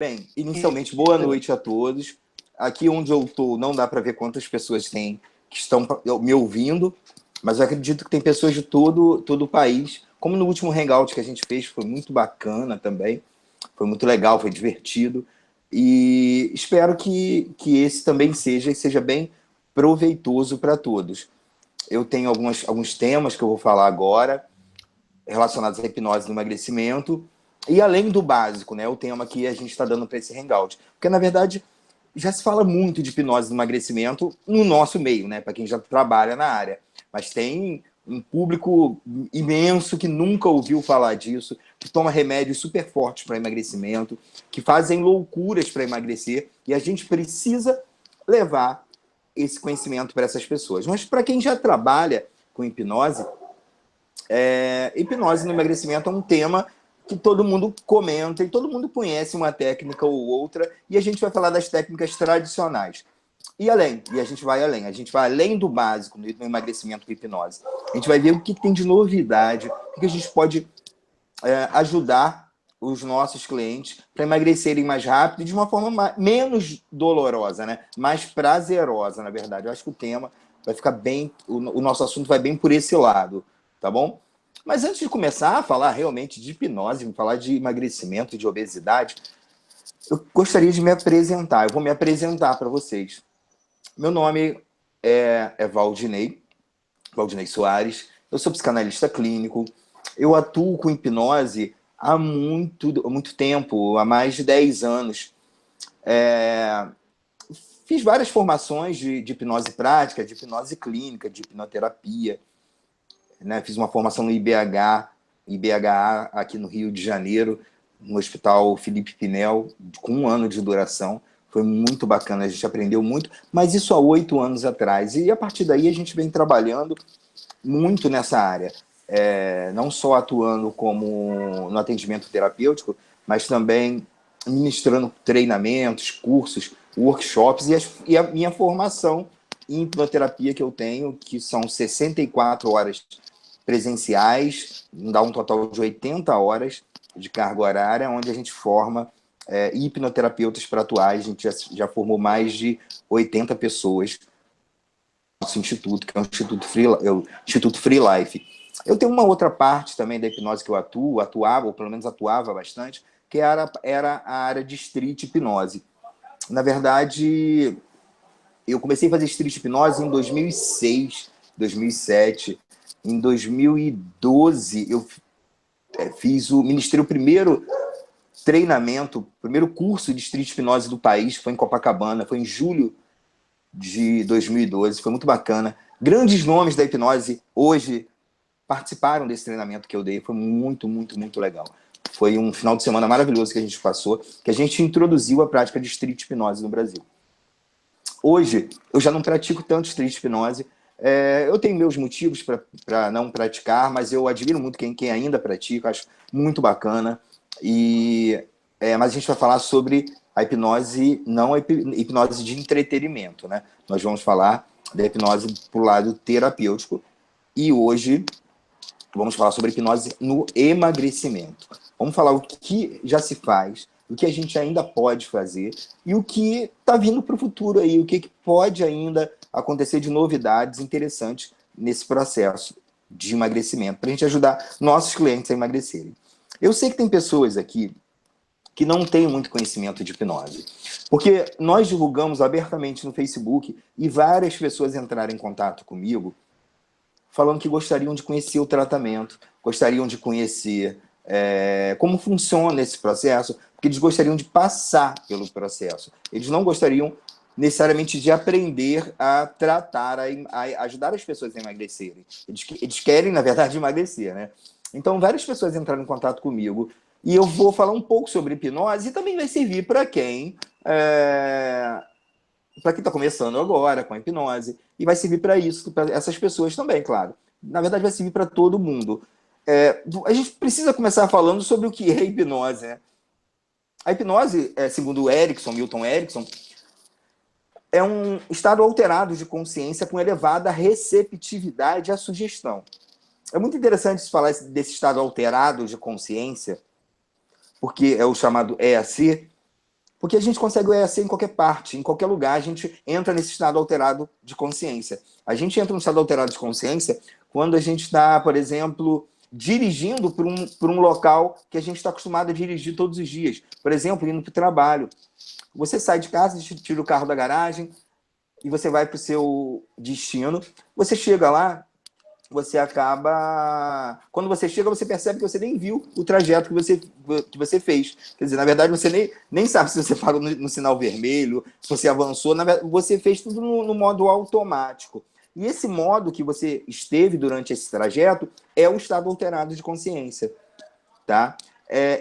Bem, inicialmente, boa noite a todos. Aqui onde eu estou, não dá para ver quantas pessoas tem que estão me ouvindo, mas eu acredito que tem pessoas de todo o país. Como no último Hangout que a gente fez, foi muito bacana também. Foi muito legal, foi divertido. E espero que esse também seja bem proveitoso para todos. Eu tenho alguns temas que eu vou falar agora, relacionados à hipnose no emagrecimento, e além do básico, né, o tema que a gente está dando para esse hangout. Porque, na verdade, já se fala muito de hipnose no emagrecimento no nosso meio, né, para quem já trabalha na área. Mas tem um público imenso que nunca ouviu falar disso, que toma remédios super fortes para emagrecimento, que fazem loucuras para emagrecer, e a gente precisa levar esse conhecimento para essas pessoas. Mas para quem já trabalha com hipnose, hipnose no emagrecimento é um tema que todo mundo comenta e todo mundo conhece uma técnica ou outra, e a gente vai falar das técnicas tradicionais. E a gente vai além do básico no emagrecimento com hipnose. A gente vai ver o que tem de novidade, o que a gente pode ajudar os nossos clientes para emagrecerem mais rápido e de uma forma menos dolorosa, né? Mais prazerosa, na verdade. Eu acho que o tema vai ficar bem, o nosso assunto vai bem por esse lado, tá bom? Mas antes de começar a falar realmente de hipnose, falar de emagrecimento e de obesidade, eu gostaria de me apresentar. Eu vou me apresentar para vocês. Meu nome é Valdinei Soares. Eu sou psicanalista clínico. Eu atuo com hipnose há muito tempo, há mais de 10 anos. Fiz várias formações de hipnose prática, de hipnose clínica, de hipnoterapia. Né? Fiz uma formação no IBHA, aqui no Rio de Janeiro, no Hospital Felipe Pinel, com 1 ano de duração. Foi muito bacana, a gente aprendeu muito, mas isso há 8 anos atrás. E a partir daí a gente vem trabalhando muito nessa área. Não só atuando como no atendimento terapêutico, mas também ministrando treinamentos, cursos, workshops e a minha formação em hipnoterapia que eu tenho, que são 64 horas presenciais, dá um total de 80 horas de carga horária, onde a gente forma hipnoterapeutas para atuar. A gente já formou mais de 80 pessoas no nosso instituto, que é o Instituto Free Life. Eu tenho uma outra parte também da hipnose que eu atuava, ou pelo menos atuava bastante, que era a área de street hipnose. Na verdade, eu comecei a fazer street hipnose em 2006, 2007. Em 2012, eu ministrei o primeiro treinamento, o primeiro curso de street hipnose do país, foi em Copacabana, foi em julho de 2012, foi muito bacana. Grandes nomes da hipnose hoje participaram desse treinamento que eu dei, foi muito legal. Foi um final de semana maravilhoso que a gente passou, que a gente introduziu a prática de street hipnose no Brasil. Hoje, eu já não pratico tanto street hipnose. Eu tenho meus motivos para não praticar, mas eu admiro muito quem ainda pratica, acho muito bacana. Mas a gente vai falar sobre a hipnose, não a hipnose de entretenimento, né? Nós vamos falar da hipnose para o lado terapêutico. E hoje vamos falar sobre hipnose no emagrecimento. Vamos falar o que já se faz, o que a gente ainda pode fazer e o que está vindo para o futuro aí, o que pode ainda acontecer de novidades interessantes nesse processo de emagrecimento, para a gente ajudar nossos clientes a emagrecerem. Eu sei que tem pessoas aqui que não têm muito conhecimento de hipnose, porque nós divulgamos abertamente no Facebook e várias pessoas entraram em contato comigo falando que gostariam de conhecer o tratamento, gostariam de conhecer como funciona esse processo, porque eles gostariam de passar pelo processo. Eles não gostariam necessariamente de aprender a tratar, a ajudar as pessoas a emagrecerem. Eles querem, na verdade, emagrecer, né? Então, várias pessoas entraram em contato comigo e eu vou falar um pouco sobre hipnose e também vai servir para quem está começando agora com a hipnose, e vai servir para isso, para essas pessoas também, claro. Na verdade, vai servir para todo mundo. A gente precisa começar falando sobre o que é hipnose, né? A hipnose, segundo Milton Erickson, é um estado alterado de consciência com elevada receptividade à sugestão. É muito interessante falar desse estado alterado de consciência, porque é o chamado EAC, Porque a gente consegue ser em qualquer parte, em qualquer lugar, a gente entra nesse estado alterado de consciência. A gente entra no estado alterado de consciência quando a gente está, por exemplo, dirigindo por um local que a gente está acostumado a dirigir todos os dias. Por exemplo, indo para o trabalho. Você sai de casa, tira o carro da garagem e você vai para o seu destino. Você chega lá, você acaba... Quando você chega, você percebe que você nem viu o trajeto que você fez. Quer dizer, na verdade, você nem sabe se você parou no sinal vermelho, se você avançou. Você fez tudo no modo automático. E esse modo que você esteve durante esse trajeto é o estado alterado de consciência. Tá?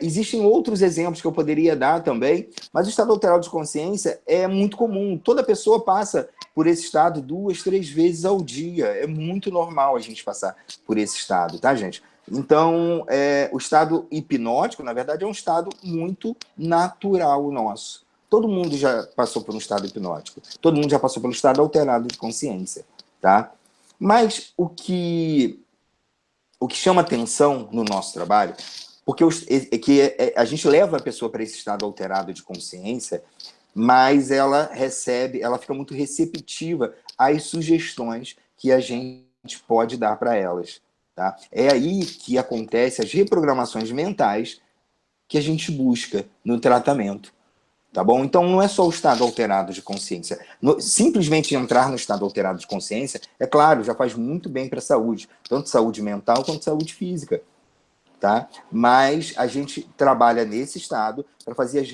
Existem outros exemplos que eu poderia dar também, mas o estado alterado de consciência é muito comum. Toda pessoa passa por esse estado 2, 3 vezes ao dia. É muito normal a gente passar por esse estado, tá, gente? Então, o estado hipnótico, na verdade, é um estado muito natural nosso. Todo mundo já passou por um estado hipnótico. Todo mundo já passou pelo estado alterado de consciência, tá? Mas o que chama atenção no nosso trabalho, porque a gente leva a pessoa para esse estado alterado de consciência, mas ela fica muito receptiva às sugestões que a gente pode dar para elas. Tá? É aí que acontecem as reprogramações mentais que a gente busca no tratamento. Tá bom? Então, não é só o estado alterado de consciência. Simplesmente entrar no estado alterado de consciência, é claro, já faz muito bem para a saúde, tanto saúde mental quanto saúde física. Tá? Mas a gente trabalha nesse estado para fazer as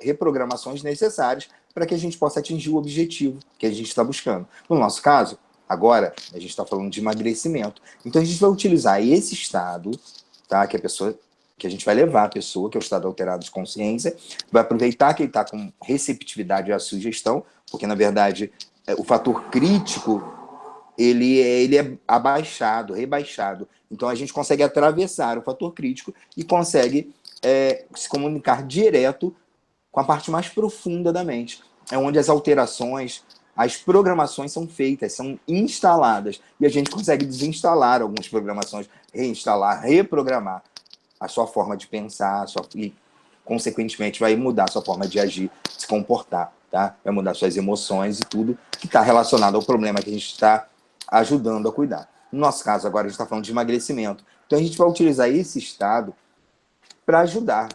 reprogramações necessárias para que a gente possa atingir o objetivo que a gente está buscando. No nosso caso, agora, a gente está falando de emagrecimento. Então, a gente vai utilizar esse estado, tá? Que a gente vai levar a pessoa, que é o estado alterado de consciência, vai aproveitar que ele está com receptividade à sugestão, porque, na verdade, o fator crítico ele é abaixado, rebaixado. Então, a gente consegue atravessar o fator crítico e consegue se comunicar direto com a parte mais profunda da mente. É onde as alterações, as programações são feitas, são instaladas. E a gente consegue desinstalar algumas programações, reinstalar, reprogramar a sua forma de pensar, e, consequentemente, vai mudar a sua forma de agir, de se comportar. Tá? Vai mudar suas emoções e tudo que está relacionado ao problema que a gente está ajudando a cuidar. No nosso caso, agora, a gente está falando de emagrecimento. Então, a gente vai utilizar esse estado para ajudar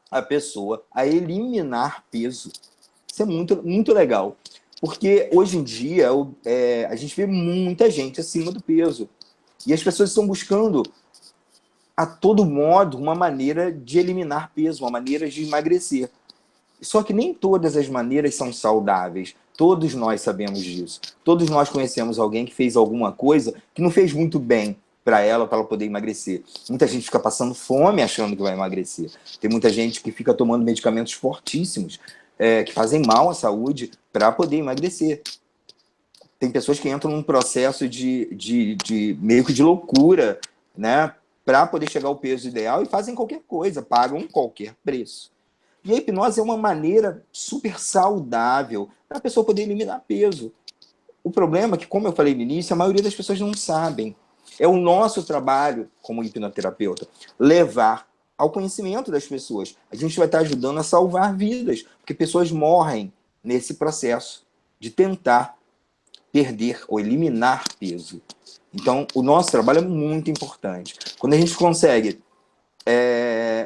a pessoa a eliminar peso. Isso é muito, muito legal. Porque, hoje em dia, a gente vê muita gente acima do peso. E as pessoas estão buscando, a todo modo, uma maneira de eliminar peso, uma maneira de emagrecer. Só que nem todas as maneiras são saudáveis. Todos nós sabemos disso. Todos nós conhecemos alguém que fez alguma coisa que não fez muito bem para ela poder emagrecer. Muita gente fica passando fome achando que vai emagrecer. Tem muita gente que fica tomando medicamentos fortíssimos que fazem mal à saúde para poder emagrecer. Tem pessoas que entram num processo de meio que de loucura, né, para poder chegar ao peso ideal e fazem qualquer coisa, pagam qualquer preço. E a hipnose é uma maneira super saudável para a pessoa poder eliminar peso. O problema é que, como eu falei no início, a maioria das pessoas não sabem. É o nosso trabalho, como hipnoterapeuta, levar ao conhecimento das pessoas. A gente vai estar ajudando a salvar vidas, porque pessoas morrem nesse processo de tentar perder ou eliminar peso. Então, o nosso trabalho é muito importante. Quando a gente consegue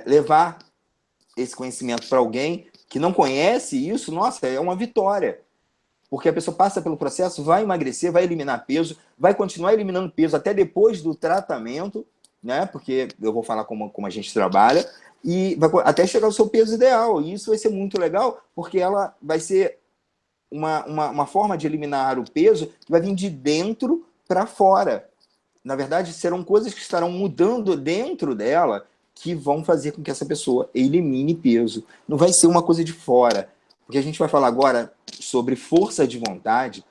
levar esse conhecimento para alguém que não conhece isso, nossa, é uma vitória. Porque a pessoa passa pelo processo, vai emagrecer, vai eliminar peso, vai continuar eliminando peso até depois do tratamento, né? Porque eu vou falar como a gente trabalha, e vai até chegar ao seu peso ideal. E isso vai ser muito legal, porque ela vai ser uma forma de eliminar o peso que vai vir de dentro para fora. Na verdade, serão coisas que estarão mudando dentro dela que vão fazer com que essa pessoa elimine peso. Não vai ser uma coisa de fora. Porque a gente vai falar agora sobre força de vontade,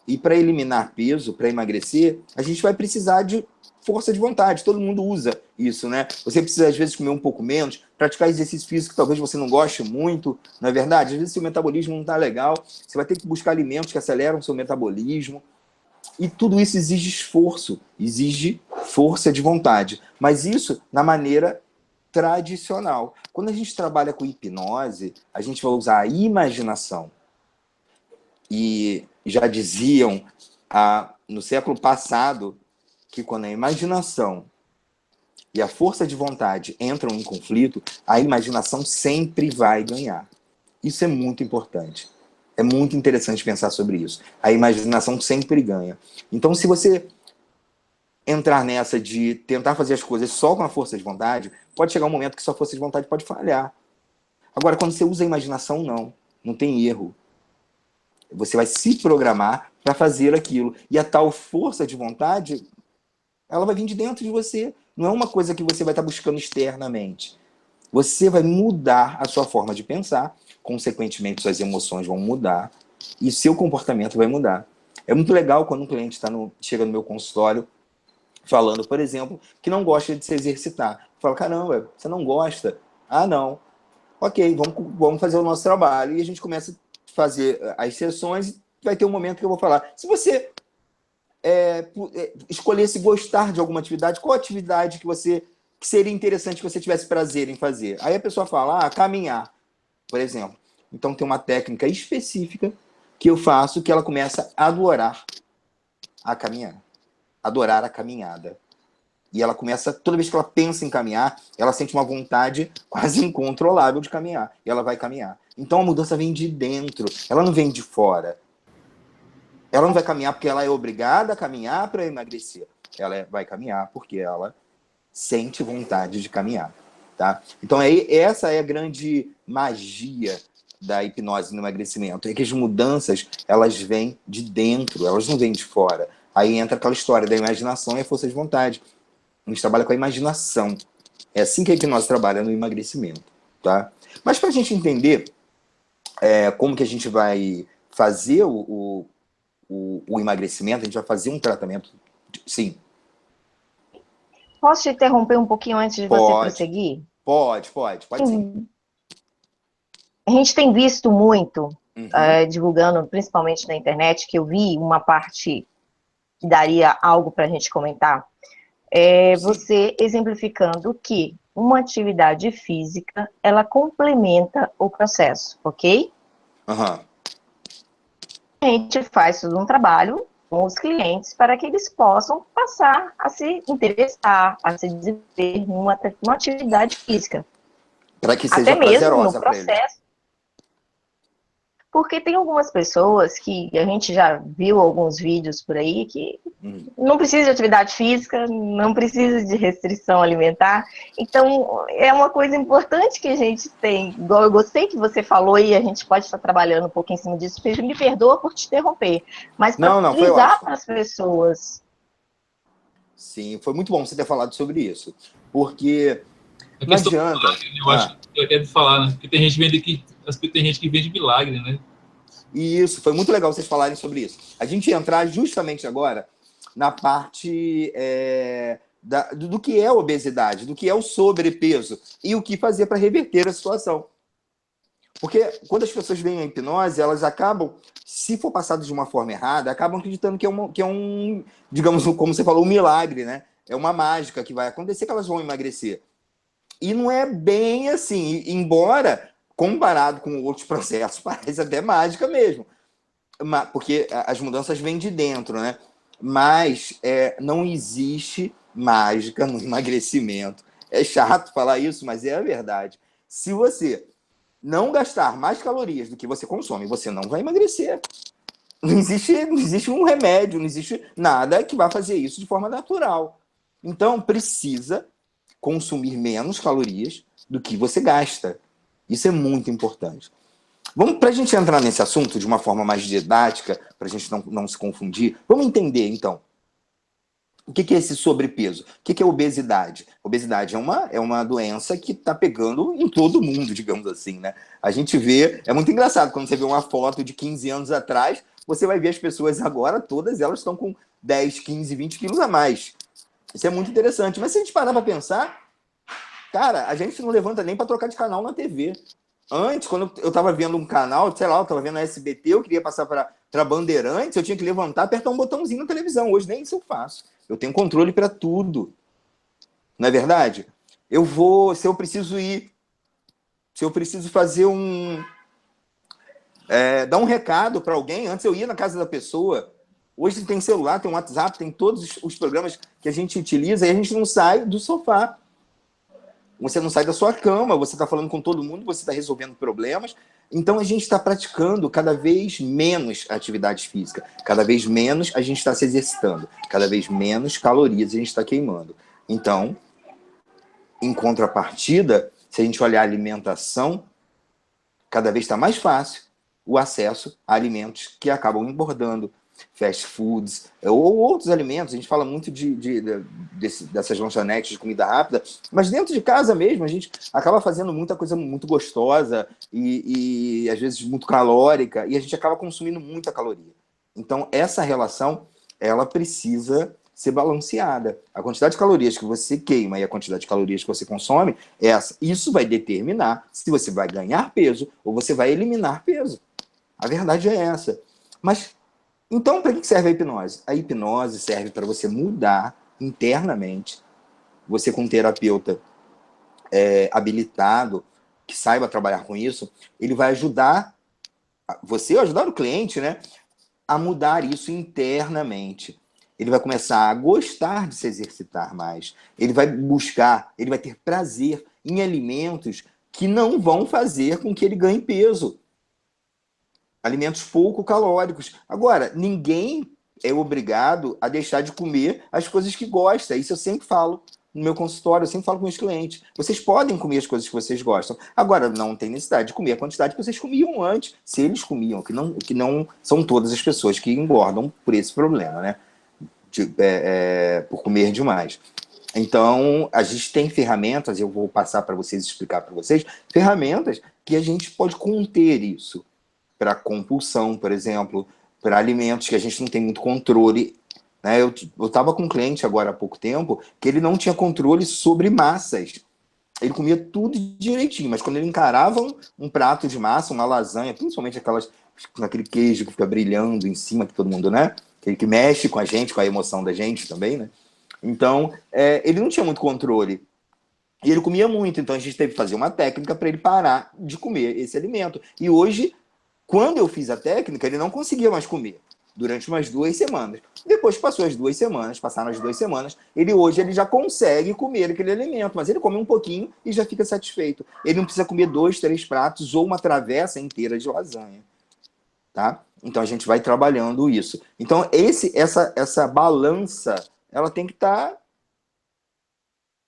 e para eliminar peso, para emagrecer, a gente vai precisar de força de vontade. Todo mundo usa isso, né? Você precisa, às vezes, comer um pouco menos, praticar exercício físico que talvez você não goste muito, não é verdade? Às vezes, seu metabolismo não está legal, você vai ter que buscar alimentos que aceleram o seu metabolismo. E tudo isso exige esforço, exige força de vontade. Mas isso na maneira tradicional. Quando a gente trabalha com hipnose, a gente vai usar a imaginação. E já diziam no século passado que quando a imaginação e a força de vontade entram em conflito, a imaginação sempre vai ganhar. Isso é muito importante. É muito interessante pensar sobre isso. A imaginação sempre ganha. Então, se você entrar nessa de tentar fazer as coisas só com a força de vontade, pode chegar um momento que sua força de vontade pode falhar. Agora, quando você usa a imaginação, não tem erro. Você vai se programar para fazer aquilo. E a tal força de vontade, ela vai vir de dentro de você. Não é uma coisa que você vai estar buscando externamente. Você vai mudar a sua forma de pensar, consequentemente suas emoções vão mudar e seu comportamento vai mudar. É muito legal quando um cliente chega no meu consultório falando, por exemplo, que não gosta de se exercitar. Fala, caramba, você não gosta? Ah, não. Ok, vamos fazer o nosso trabalho. E a gente começa a fazer as sessões e vai ter um momento que eu vou falar. Se você escolhesse gostar de alguma atividade, qual atividade que seria interessante que você tivesse prazer em fazer? Aí a pessoa fala, caminhar, por exemplo. Então tem uma técnica específica que eu faço que ela começa a adorar a caminhar. Adorar a caminhada. E ela começa, toda vez que ela pensa em caminhar, ela sente uma vontade quase incontrolável de caminhar. E ela vai caminhar. Então a mudança vem de dentro, ela não vem de fora. Ela não vai caminhar porque ela é obrigada a caminhar para emagrecer. Ela vai caminhar porque ela sente vontade de caminhar. Tá? Então essa é a grande magia da hipnose no emagrecimento. É que as mudanças, elas vêm de dentro, elas não vêm de fora. Aí entra aquela história da imaginação e a força de vontade. A gente trabalha com a imaginação. É assim que a hipnose trabalha no emagrecimento. Tá? Mas para a gente entender como que a gente vai fazer o emagrecimento, a gente vai fazer um tratamento. Sim. Posso te interromper um pouquinho antes de você prosseguir? Pode sim. A gente tem visto muito, divulgando, principalmente na internet, que eu vi uma parte que daria algo para a gente comentar, você exemplificando que uma atividade física, ela complementa o processo, ok? Uhum. A gente faz todo um trabalho com os clientes para que eles possam passar a se interessar, a se desenvolver numa atividade física. Para que seja até mesmo no prazerosa para eles. processo. Porque tem algumas pessoas que a gente já viu alguns vídeos por aí que não precisa de atividade física, não precisa de restrição alimentar. Então, é uma coisa importante que a gente tem. Igual eu gostei que você falou e a gente pode estar trabalhando um pouco em cima disso. Me perdoa por te interromper, mas para frisar para as pessoas. Sim, foi muito bom você ter falado sobre isso. Porque não adianta. Eu acho que eu quero falar, né? Porque tem gente que vende milagre, né? Isso, foi muito legal vocês falarem sobre isso. A gente ia entrar justamente agora na parte do que é obesidade, do que é o sobrepeso e o que fazer para reverter a situação. Porque quando as pessoas veem a hipnose, elas acabam, se for passado de uma forma errada, acabam acreditando que é um, digamos, como você falou, um milagre, né? É uma mágica que vai acontecer que elas vão emagrecer. E não é bem assim, embora, comparado com outros processos, parece até mágica mesmo. Porque as mudanças vêm de dentro, né? Mas não existe mágica no emagrecimento. É chato falar isso, mas é a verdade. Se você não gastar mais calorias do que você consome, você não vai emagrecer. Não existe um remédio, não existe nada que vá fazer isso de forma natural. Então, precisa consumir menos calorias do que você gasta. Isso é muito importante. Para a gente entrar nesse assunto de uma forma mais didática, para a gente não se confundir, vamos entender, então, o que é esse sobrepeso? O que é obesidade? Obesidade é uma doença que está pegando em todo mundo, digamos assim, né? A gente vê, é muito engraçado, quando você vê uma foto de 15 anos atrás, você vai ver as pessoas agora, todas elas estão com 10, 15, 20 quilos a mais. Isso é muito interessante. Mas se a gente parar para pensar, cara, a gente não levanta nem para trocar de canal na TV. Antes, quando eu estava vendo um canal, sei lá, eu estava vendo a SBT, eu queria passar para Bandeirantes, eu tinha que levantar, apertar um botãozinho na televisão. Hoje nem isso eu faço. Eu tenho controle para tudo. Não é verdade? se eu preciso ir, se eu preciso fazer dar um recado para alguém, antes eu ia na casa da pessoa, hoje tem celular, tem WhatsApp, tem todos os programas que a gente utiliza e a gente não sai do sofá. Você não sai da sua cama, você está falando com todo mundo, você está resolvendo problemas. Então, a gente está praticando cada vez menos atividade física. Cada vez menos a gente está se exercitando. Cada vez menos calorias a gente está queimando. Então, em contrapartida, se a gente olhar a alimentação, cada vez está mais fácil o acesso a alimentos que acabam engordando, fast foods, ou outros alimentos. A gente fala muito dessas lanchonetes de comida rápida, mas dentro de casa mesmo, a gente acaba fazendo muita coisa muito gostosa e às vezes muito calórica, e a gente acaba consumindo muita caloria. Então, essa relação, ela precisa ser balanceada. A quantidade de calorias que você queima e a quantidade de calorias que você consome, isso vai determinar se você vai ganhar peso ou você vai eliminar peso. A verdade é essa. Mas então, para que serve a hipnose? A hipnose serve para você mudar internamente. Você com um terapeuta habilitado, que saiba trabalhar com isso, ele vai ajudar você, ajudar o cliente, né, a mudar isso internamente. Ele vai começar a gostar de se exercitar mais. Ele vai buscar, ele vai ter prazer em alimentos que não vão fazer com que ele ganhe peso. Alimentos pouco calóricos. Agora, ninguém é obrigado a deixar de comer as coisas que gosta. Isso eu sempre falo no meu consultório, eu sempre falo com meus clientes. Vocês podem comer as coisas que vocês gostam. Agora, não tem necessidade de comer a quantidade que vocês comiam antes, se eles comiam, que não são todas as pessoas que engordam por esse problema, né? Por comer demais. Então, a gente tem ferramentas, eu vou passar para vocês, explicar para vocês, ferramentas que a gente pode conter isso. Para compulsão, por exemplo, para alimentos que a gente não tem muito controle. Né? Eu estava com um cliente agora há pouco tempo que ele não tinha controle sobre massas. Ele comia tudo direitinho, mas quando ele encarava um prato de massa, uma lasanha, principalmente aquele queijo que fica brilhando em cima, que todo mundo, né? Aquele que mexe com a gente, com a emoção da gente também, né? Então, ele não tinha muito controle. E ele comia muito, então a gente teve que fazer uma técnica para ele parar de comer esse alimento. E hoje, quando eu fiz a técnica, ele não conseguia mais comer durante umas 2 semanas. Depois passaram as 2 semanas, hoje ele já consegue comer aquele alimento, mas ele come um pouquinho e já fica satisfeito. Ele não precisa comer 2, 3 pratos ou uma travessa inteira de lasanha. Tá? Então a gente vai trabalhando isso. Então essa balança, ela tem que estar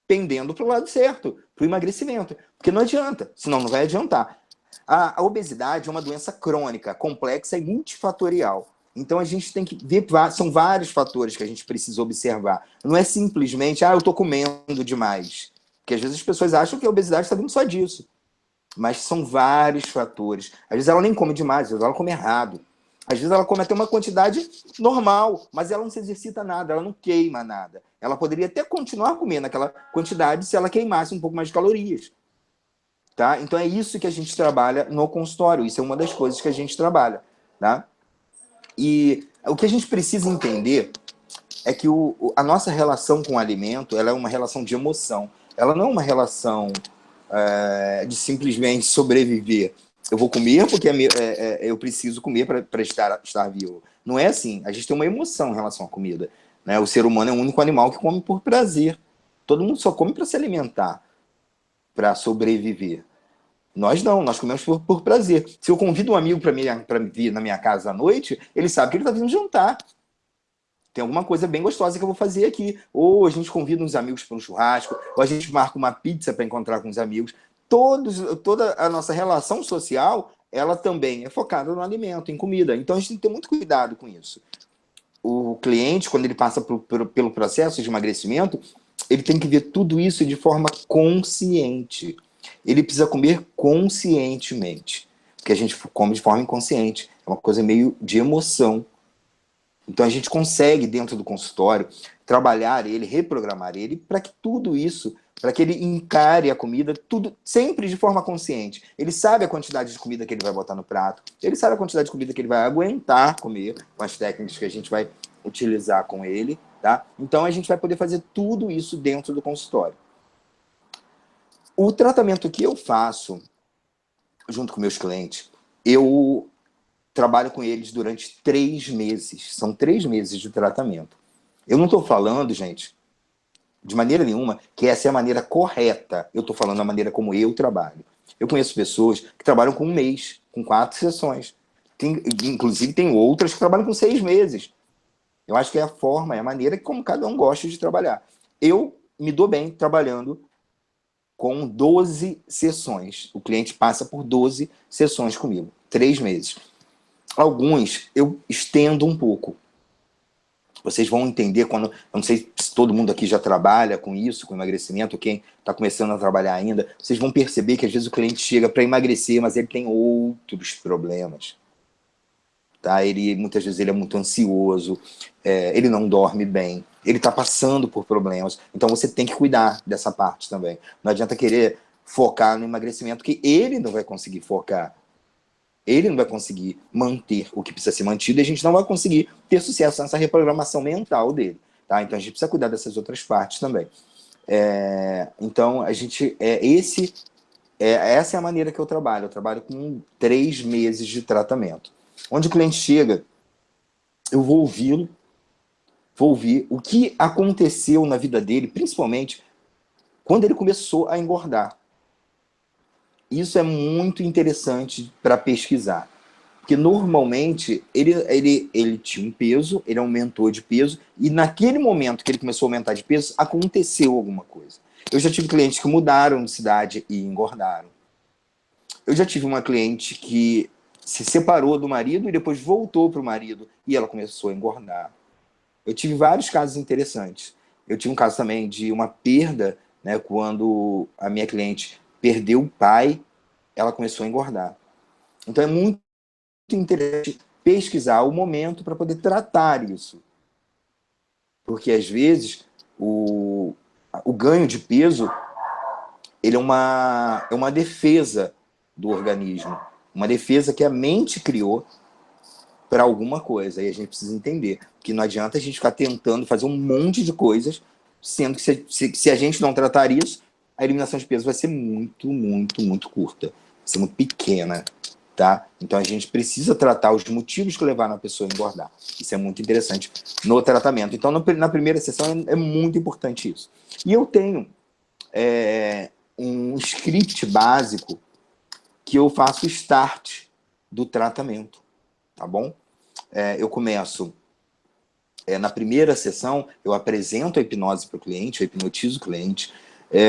pendendo para o lado certo, para o emagrecimento. Porque não adianta, senão não vai adiantar. A obesidade é uma doença crônica, complexa e multifatorial. Então, a gente tem que ver, são vários fatores que a gente precisa observar. Não é simplesmente, eu estou comendo demais. Porque às vezes as pessoas acham que a obesidade está vindo só disso. Mas são vários fatores. Às vezes ela nem come demais, às vezes ela come errado. Às vezes ela come até uma quantidade normal, mas ela não se exercita nada, ela não queima nada. Ela poderia até continuar comendo aquela quantidade se ela queimasse um pouco mais de calorias. Tá? Então é isso que a gente trabalha no consultório, isso é uma das coisas que a gente trabalha. Tá? E o que a gente precisa entender é que a nossa relação com o alimento, ela é uma relação de emoção, ela não é uma relação de simplesmente sobreviver. Eu vou comer porque eu preciso comer para estar vivo. Não é assim, a gente tem uma emoção em relação à comida. Né? O ser humano é o único animal que come por prazer. Todo mundo só come para se alimentar, para sobreviver. Nós não, nós comemos por prazer. Se eu convido um amigo para vir na minha casa à noite, ele sabe que ele está vindo jantar. Tem alguma coisa bem gostosa que eu vou fazer aqui. Ou a gente convida uns amigos para um churrasco, ou a gente marca uma pizza para encontrar com os amigos. Toda a nossa relação social, ela também é focada no alimento, em comida. Então a gente tem que ter muito cuidado com isso. O cliente, quando ele passa pelo processo de emagrecimento, ele tem que ver tudo isso de forma consciente. Ele precisa comer conscientemente, porque a gente come de forma inconsciente, é uma coisa meio de emoção. Então a gente consegue, dentro do consultório, trabalhar ele, reprogramar ele, para que tudo isso, para que ele encare a comida, tudo sempre de forma consciente. Ele sabe a quantidade de comida que ele vai botar no prato, ele sabe a quantidade de comida que ele vai aguentar comer, com as técnicas que a gente vai utilizar com ele, tá? Então a gente vai poder fazer tudo isso dentro do consultório. O tratamento que eu faço, junto com meus clientes, eu trabalho com eles durante 3 meses. São 3 meses de tratamento. Eu não estou falando, gente, de maneira nenhuma, que essa é a maneira correta. Eu estou falando da maneira como eu trabalho. Eu conheço pessoas que trabalham com 1 mês, com 4 sessões. Inclusive, tem outras que trabalham com 6 meses. Eu acho que é a forma, é a maneira como cada um gosta de trabalhar. Eu me dou bem trabalhando com 12 sessões. O cliente passa por 12 sessões comigo. 3 meses. Alguns eu estendo um pouco. Vocês vão entender quando... Eu não sei se todo mundo aqui já trabalha com isso, com emagrecimento, quem está começando a trabalhar ainda. Vocês vão perceber que às vezes o cliente chega para emagrecer, mas ele tem outros problemas. Tá? Muitas vezes ele é muito ansioso, ele não dorme bem, ele está passando por problemas. Então você tem que cuidar dessa parte também. Não adianta querer focar no emagrecimento, que ele não vai conseguir focar. Ele não vai conseguir manter o que precisa ser mantido e a gente não vai conseguir ter sucesso nessa reprogramação mental dele. Tá? Então a gente precisa cuidar dessas outras partes também. Então a gente... essa é a maneira que eu trabalho. Eu trabalho com 3 meses de tratamento. Onde o cliente chega, eu vou ouvi-lo, vou ouvir o que aconteceu na vida dele, principalmente quando ele começou a engordar. Isso é muito interessante para pesquisar. Porque normalmente ele tinha um peso, ele aumentou de peso, e naquele momento que ele começou a aumentar de peso, aconteceu alguma coisa. Eu já tive clientes que mudaram de cidade e engordaram. Eu já tive uma cliente que se separou do marido e depois voltou para o marido e ela começou a engordar. Eu tive vários casos interessantes. Eu tive um caso também de uma perda, né, quando a minha cliente perdeu o pai, ela começou a engordar. Então é muito interessante pesquisar o momento para poder tratar isso. Porque às vezes o ganho de peso ele é uma defesa do organismo. Uma defesa que a mente criou para alguma coisa. E a gente precisa entender que não adianta a gente ficar tentando fazer um monte de coisas, sendo que se a gente não tratar isso, a eliminação de peso vai ser muito, muito, muito curta. Vai ser muito pequena. Tá? Então a gente precisa tratar os motivos que levaram a pessoa a engordar. Isso é muito interessante no tratamento. Então na primeira sessão é muito importante isso. E eu tenho um script básico que eu faço o start do tratamento, tá bom? Eu começo, na primeira sessão, eu apresento a hipnose para o cliente, eu hipnotizo o cliente.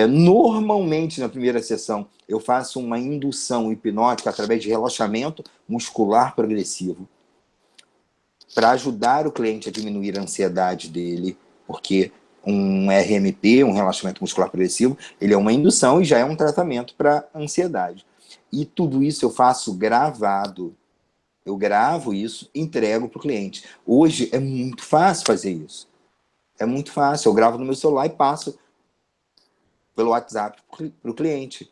Normalmente, na primeira sessão, eu faço uma indução hipnótica através de relaxamento muscular progressivo para ajudar o cliente a diminuir a ansiedade dele, porque um RMP, um relaxamento muscular progressivo, ele é uma indução e já é um tratamento para ansiedade. E tudo isso eu faço gravado. Eu gravo isso, entrego para o cliente. Hoje é muito fácil fazer isso. É muito fácil. Eu gravo no meu celular e passo pelo WhatsApp para o cliente.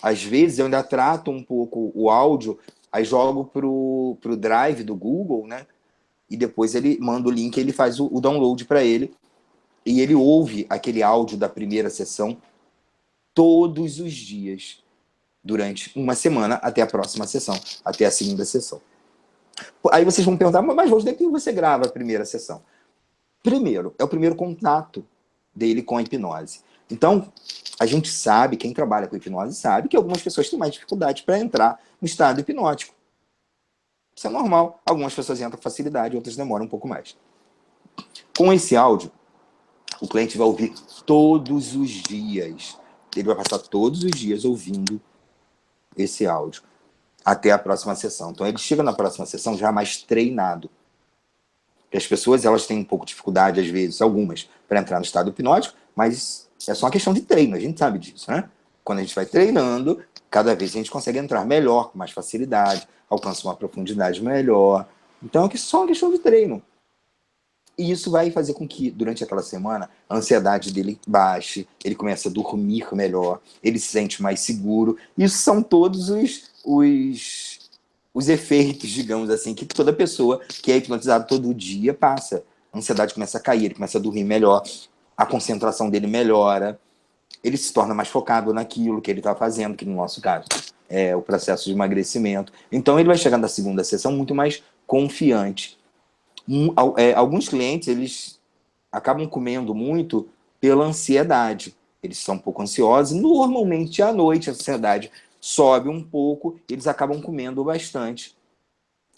Às vezes eu ainda trato um pouco o áudio, aí jogo para o Drive do Google, né? E depois ele manda o link, ele faz o download para ele. E ele ouve aquele áudio da primeira sessão todos os dias, durante uma semana, até a próxima sessão, até a segunda sessão. Aí vocês vão perguntar, mas Rosney, por que você grava a primeira sessão? Primeiro, é o primeiro contato dele com a hipnose. Então, a gente sabe, quem trabalha com hipnose sabe que algumas pessoas têm mais dificuldade para entrar no estado hipnótico. Isso é normal. Algumas pessoas entram com facilidade, outras demoram um pouco mais. Com esse áudio, o cliente vai ouvir todos os dias. Ele vai passar todos os dias ouvindo esse áudio até a próxima sessão. Então ele chega na próxima sessão já mais treinado. Porque as pessoas elas têm um pouco de dificuldade, às vezes, algumas, para entrar no estado hipnótico, mas é só uma questão de treino, a gente sabe disso, né? Quando a gente vai treinando, cada vez a gente consegue entrar melhor, com mais facilidade, alcança uma profundidade melhor. Então é só uma questão de treino. E isso vai fazer com que, durante aquela semana, a ansiedade dele baixe, ele comece a dormir melhor, ele se sente mais seguro. Isso são todos os efeitos, digamos assim, que toda pessoa que é hipnotizada todo dia passa. A ansiedade começa a cair, ele começa a dormir melhor, a concentração dele melhora, ele se torna mais focado naquilo que ele está fazendo, que no nosso caso é o processo de emagrecimento. Então, ele vai chegar na segunda sessão muito mais confiante. Alguns clientes, eles acabam comendo muito pela ansiedade. Eles são um pouco ansiosos. Normalmente, à noite, a ansiedade sobe um pouco, eles acabam comendo bastante.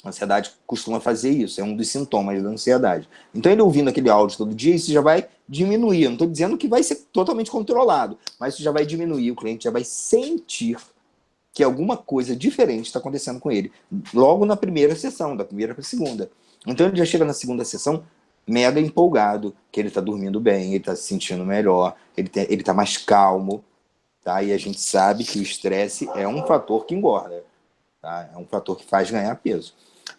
A ansiedade costuma fazer isso, é um dos sintomas da ansiedade. Então, ele ouvindo aquele áudio todo dia, isso já vai diminuir. Eu não estou dizendo que vai ser totalmente controlado, mas isso já vai diminuir, o cliente já vai sentir que alguma coisa diferente está acontecendo com ele. Logo na primeira sessão, da primeira para a segunda. Então, ele já chega na segunda sessão mega empolgado, que ele está dormindo bem, ele está se sentindo melhor, ele está mais calmo, tá? E a gente sabe que o estresse é um fator que engorda, tá? É um fator que faz ganhar peso.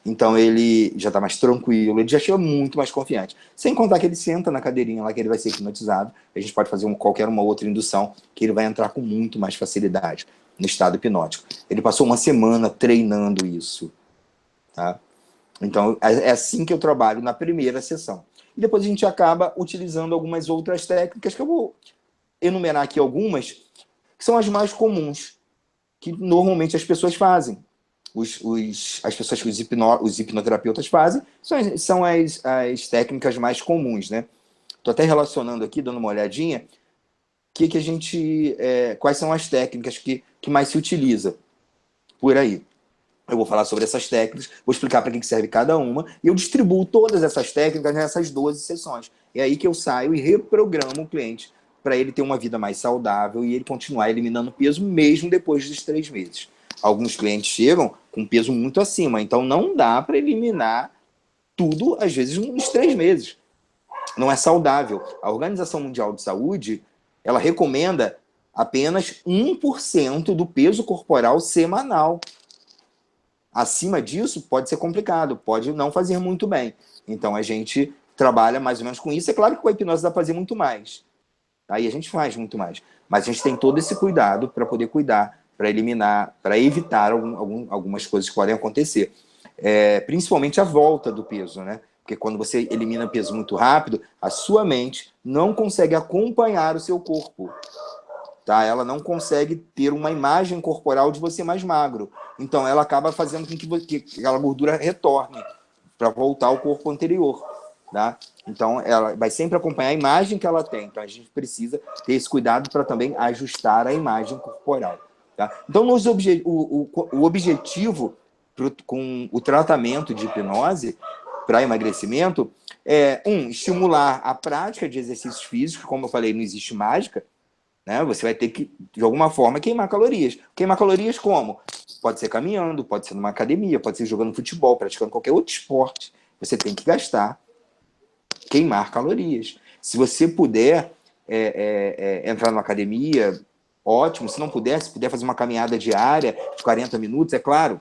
Então, ele já está mais tranquilo, ele já chega muito mais confiante. Sem contar que ele senta na cadeirinha lá, que ele vai ser hipnotizado. A gente pode fazer qualquer uma outra indução, que ele vai entrar com muito mais facilidade no estado hipnótico. Ele passou uma semana treinando isso, tá? Então, é assim que eu trabalho na primeira sessão. E depois a gente acaba utilizando algumas outras técnicas, que eu vou enumerar aqui algumas, que são as mais comuns, que normalmente as pessoas fazem. As pessoas que os hipnoterapeutas fazem são as técnicas mais comuns, né? Estou até relacionando aqui, dando uma olhadinha, quais são as técnicas que mais se utiliza por aí. Eu vou falar sobre essas técnicas, vou explicar para que serve cada uma, e eu distribuo todas essas técnicas nessas 12 sessões. É aí que eu saio e reprogramo o cliente para ele ter uma vida mais saudável e ele continuar eliminando peso mesmo depois dos 3 meses. Alguns clientes chegam com peso muito acima, então não dá para eliminar tudo, às vezes, nos 3 meses. Não é saudável. A Organização Mundial de Saúde, ela recomenda apenas 1% do peso corporal semanal. Acima disso, pode ser complicado, pode não fazer muito bem. Então, a gente trabalha mais ou menos com isso. É claro que com a hipnose dá para fazer muito mais. Aí a gente faz muito mais. Mas a gente tem todo esse cuidado para poder cuidar, para eliminar, para evitar algumas coisas que podem acontecer. Principalmente a volta do peso, né? Porque quando você elimina peso muito rápido, a sua mente não consegue acompanhar o seu corpo. Tá? Ela não consegue ter uma imagem corporal de você mais magro. Então, ela acaba fazendo com que aquela gordura retorne para voltar ao corpo anterior. Tá? Então, ela vai sempre acompanhar a imagem que ela tem. Então, a gente precisa ter esse cuidado para também ajustar a imagem corporal. Tá? Então, o objetivo com o tratamento de hipnose para emagrecimento é, estimular a prática de exercícios físicos. Como eu falei, não existe mágica. Né? Você vai ter que, de alguma forma, queimar calorias. Queimar calorias como? Pode ser caminhando, pode ser numa academia, pode ser jogando futebol, praticando qualquer outro esporte. Você tem que gastar, queimar calorias. Se você puder entrar numa academia, ótimo. Se não puder, se puder fazer uma caminhada diária de 40 minutos, é claro,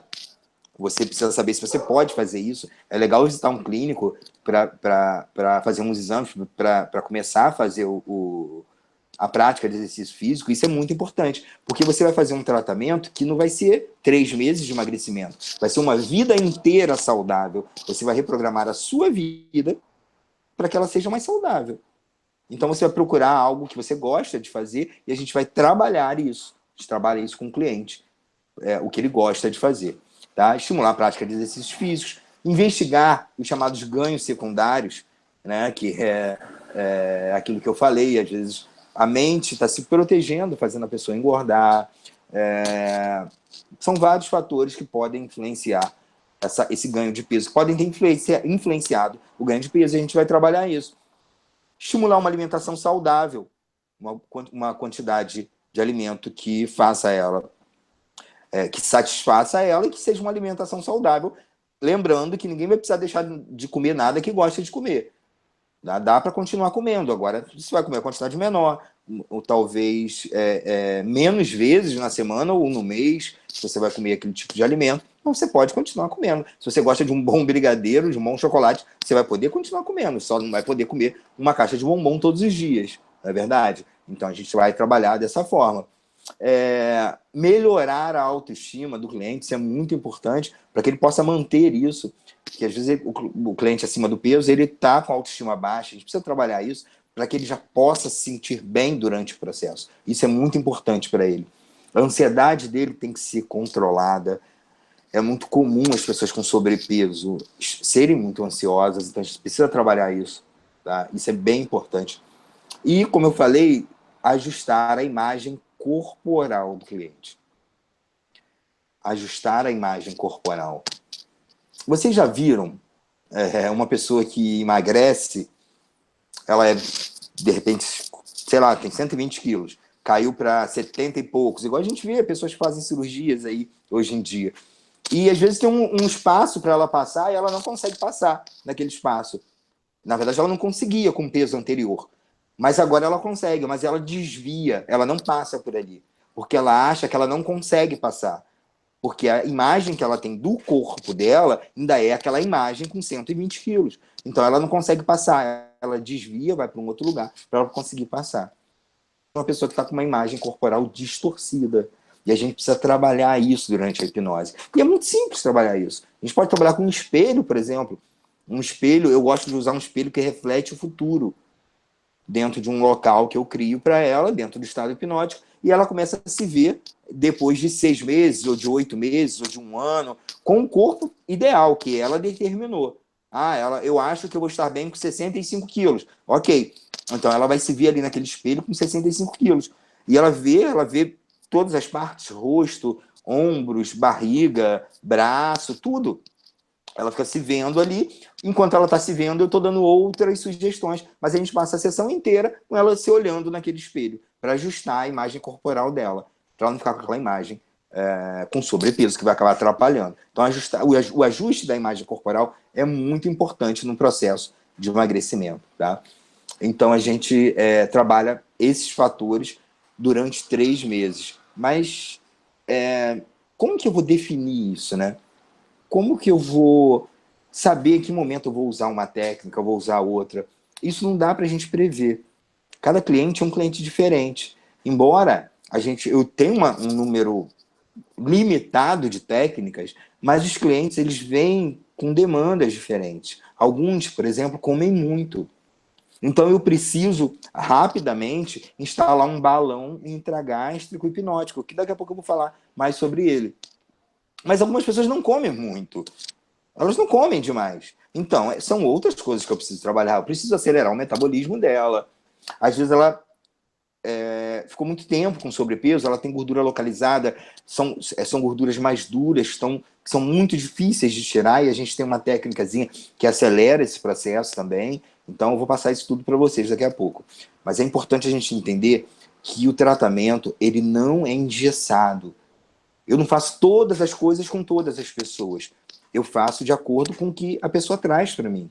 você precisa saber se você pode fazer isso. É legal visitar um clínico para fazer uns exames, para começar a fazer a prática de exercício físico. Isso é muito importante, porque você vai fazer um tratamento que não vai ser 3 meses de emagrecimento, vai ser uma vida inteira saudável. Você vai reprogramar a sua vida para que ela seja mais saudável. Então você vai procurar algo que você gosta de fazer e a gente vai trabalhar isso. A gente trabalha isso com o cliente, o que ele gosta de fazer. Tá? Estimular a prática de exercícios físicos, investigar os chamados ganhos secundários, né? Que é aquilo que eu falei, às vezes a mente está se protegendo, fazendo a pessoa engordar. São vários fatores que podem influenciar esse ganho de peso, podem ter influenciado o ganho de peso, e a gente vai trabalhar isso. Estimular uma alimentação saudável, uma quantidade de alimento que faça ela, que satisfaça ela e que seja uma alimentação saudável. Lembrando que ninguém vai precisar deixar de comer nada que gosta de comer. Dá para continuar comendo. Agora, você vai comer a quantidade menor, ou talvez menos vezes na semana ou no mês, se você vai comer aquele tipo de alimento, então você pode continuar comendo. Se você gosta de um bom brigadeiro, de um bom chocolate, você vai poder continuar comendo, só não vai poder comer uma caixa de bombom todos os dias, não é verdade? Então a gente vai trabalhar dessa forma. Melhorar a autoestima do cliente, isso é muito importante para que ele possa manter isso, porque às vezes o cliente acima do peso, ele está com a autoestima baixa, a gente precisa trabalhar isso para que ele já possa se sentir bem durante o processo. Isso é muito importante para ele. A ansiedade dele tem que ser controlada. É muito comum as pessoas com sobrepeso serem muito ansiosas, então a gente precisa trabalhar isso. Tá? Isso é bem importante. E, como eu falei, ajustar a imagem corporal do cliente. Ajustar a imagem corporal. Vocês já viram uma pessoa que emagrece, ela é, de repente, sei lá, tem 120 quilos, caiu para 70 e poucos, igual a gente vê pessoas que fazem cirurgias aí hoje em dia. E às vezes tem um espaço para ela passar e ela não consegue passar naquele espaço. Na verdade, ela não conseguia com o peso anterior. Mas agora ela consegue, mas ela desvia, ela não passa por ali. Porque ela acha que ela não consegue passar. Porque a imagem que ela tem do corpo dela ainda é aquela imagem com 120 quilos. Então ela não consegue passar. Ela desvia, vai para um outro lugar para ela conseguir passar. Uma pessoa que está com uma imagem corporal distorcida. E a gente precisa trabalhar isso durante a hipnose. E é muito simples trabalhar isso. A gente pode trabalhar com um espelho, por exemplo. Um espelho, eu gosto de usar um espelho que reflete o futuro dentro de um local que eu crio para ela, dentro do estado hipnótico, e ela começa a se ver depois de 6 meses, ou de 8 meses, ou de 1 ano, com o corpo ideal que ela determinou. Eu acho que eu vou estar bem com 65 quilos. Ok. Então ela vai se ver ali naquele espelho com 65 quilos. E ela vê todas as partes, rosto, ombros, barriga, braço, tudo. Ela fica se vendo ali, enquanto ela está se vendo, eu estou dando outras sugestões, mas a gente passa a sessão inteira com ela se olhando naquele espelho, para ajustar a imagem corporal dela, para ela não ficar com aquela imagem com sobrepeso, que vai acabar atrapalhando. Então, o ajuste da imagem corporal é muito importante no processo de emagrecimento. Tá? Então, a gente trabalha esses fatores durante 3 meses. Mas como que eu vou definir isso, né? Como que eu vou saber em que momento eu vou usar uma técnica, eu vou usar outra? Isso não dá para a gente prever. Cada cliente é um cliente diferente. Embora eu tenha um número limitado de técnicas, mas os clientes eles vêm com demandas diferentes. Alguns, por exemplo, comem muito. Então eu preciso rapidamente instalar um balão intragástrico hipnótico, que daqui a pouco eu vou falar mais sobre ele. Mas algumas pessoas não comem muito. Elas não comem demais. Então, são outras coisas que eu preciso trabalhar. Eu preciso acelerar o metabolismo dela. Às vezes ela ficou muito tempo com sobrepeso, ela tem gordura localizada, são gorduras mais duras, que são muito difíceis de tirar, e a gente tem uma técnicazinha que acelera esse processo também. Então, eu vou passar isso tudo para vocês daqui a pouco. Mas é importante a gente entender que o tratamento, ele não é engessado. Eu não faço todas as coisas com todas as pessoas. Eu faço de acordo com o que a pessoa traz para mim.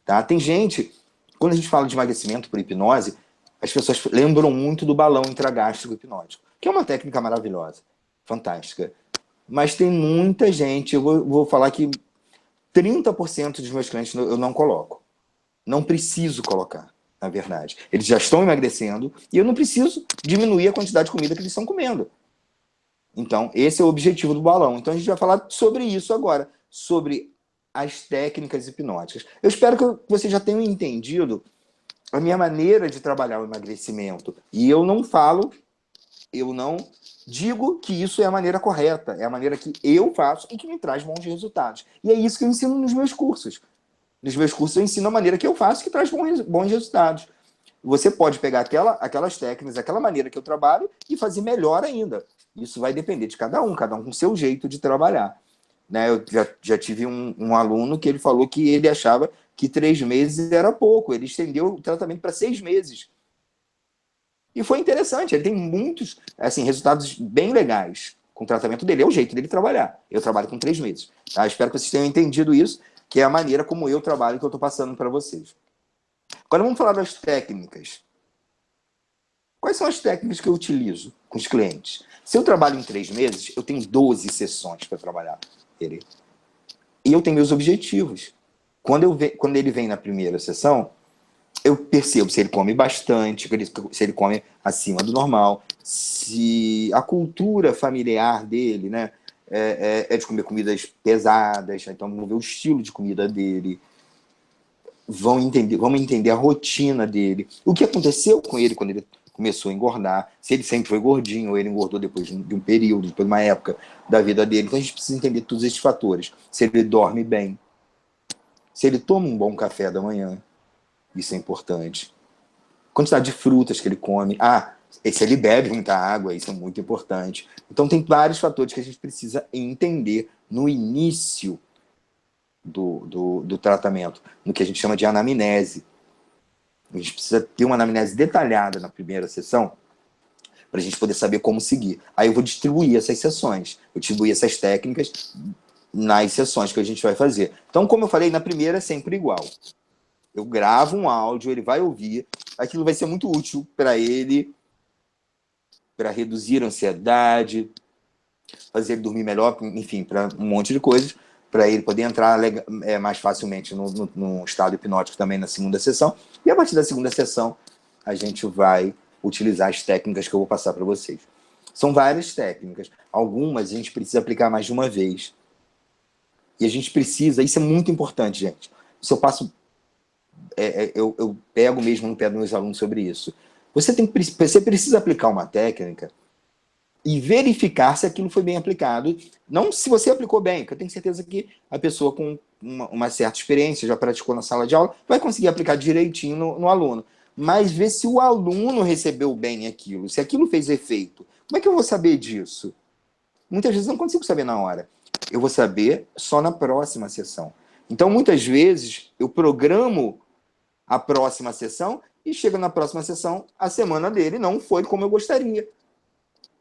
Tá? Tem gente, quando a gente fala de emagrecimento por hipnose, as pessoas lembram muito do balão intragástrico hipnótico, que é uma técnica maravilhosa, fantástica. Mas tem muita gente, eu vou falar que 30% dos meus clientes eu não coloco. Não preciso colocar, na verdade. Eles já estão emagrecendo e eu não preciso diminuir a quantidade de comida que eles estão comendo. Então, esse é o objetivo do balão. Então, a gente vai falar sobre isso agora, sobre as técnicas hipnóticas. Eu espero que vocês já tenham entendido a minha maneira de trabalhar o emagrecimento. E eu não digo que isso é a maneira correta, é a maneira que eu faço e que me traz bons resultados. E é isso que eu ensino nos meus cursos. Nos meus cursos eu ensino a maneira que eu faço que traz bons resultados. Você pode pegar aquelas técnicas, aquela maneira que eu trabalho e fazer melhor ainda. Isso vai depender de cada um com o seu jeito de trabalhar. Né? Eu já tive um aluno que ele falou que ele achava que 3 meses era pouco. Ele estendeu o tratamento para 6 meses. E foi interessante. Ele tem muitos resultados bem legais com o tratamento dele. É o jeito dele trabalhar. Eu trabalho com 3 meses. Tá? Espero que vocês tenham entendido isso, que é a maneira como eu trabalho, que eu estou passando para vocês. Agora vamos falar das técnicas. Quais são as técnicas que eu utilizo com os clientes? Se eu trabalho em 3 meses, eu tenho 12 sessões para trabalhar ele. E eu tenho meus objetivos. Quando ele vem na primeira sessão, eu percebo se ele come bastante, se ele come acima do normal, se a cultura familiar dele, né, é de comer comidas pesadas, então vamos ver o estilo de comida dele. vamos entender a rotina dele, o que aconteceu com ele quando ele começou a engordar, se ele sempre foi gordinho, ou ele engordou depois de um período, depois de uma época da vida dele. Então a gente precisa entender todos esses fatores. Se ele dorme bem, se ele toma um bom café da manhã, isso é importante. Quantidade de frutas que ele come. Se ele bebe muita água, isso é muito importante. Então tem vários fatores que a gente precisa entender no início do tratamento, no que a gente chama de anamnese. A gente precisa ter uma anamnese detalhada na primeira sessão para a gente poder saber como seguir. Aí eu vou distribuir essas sessões, eu distribuir essas técnicas nas sessões que a gente vai fazer. Então, como eu falei, na primeira é sempre igual. Eu gravo um áudio, ele vai ouvir, aquilo vai ser muito útil para ele, para reduzir a ansiedade, fazer ele dormir melhor, enfim, para um monte de coisas, para ele poder entrar mais facilmente no estado hipnótico também na segunda sessão. E a partir da segunda sessão, a gente vai utilizar as técnicas que eu vou passar para vocês. São várias técnicas. Algumas a gente precisa aplicar mais de uma vez. E a gente precisa, isso é muito importante, gente. Se eu passo, eu pego mesmo no pé dos meus alunos sobre isso. Você precisa aplicar uma técnica e verificar se aquilo foi bem aplicado. Não se você aplicou bem, porque eu tenho certeza que a pessoa com uma certa experiência, já praticou na sala de aula, vai conseguir aplicar direitinho no aluno. Mas ver se o aluno recebeu bem aquilo, se aquilo fez efeito. Como é que eu vou saber disso? Muitas vezes eu não consigo saber na hora. Eu vou saber só na próxima sessão. Então, muitas vezes, eu programo a próxima sessão e chega na próxima sessão, a semana dele não foi como eu gostaria,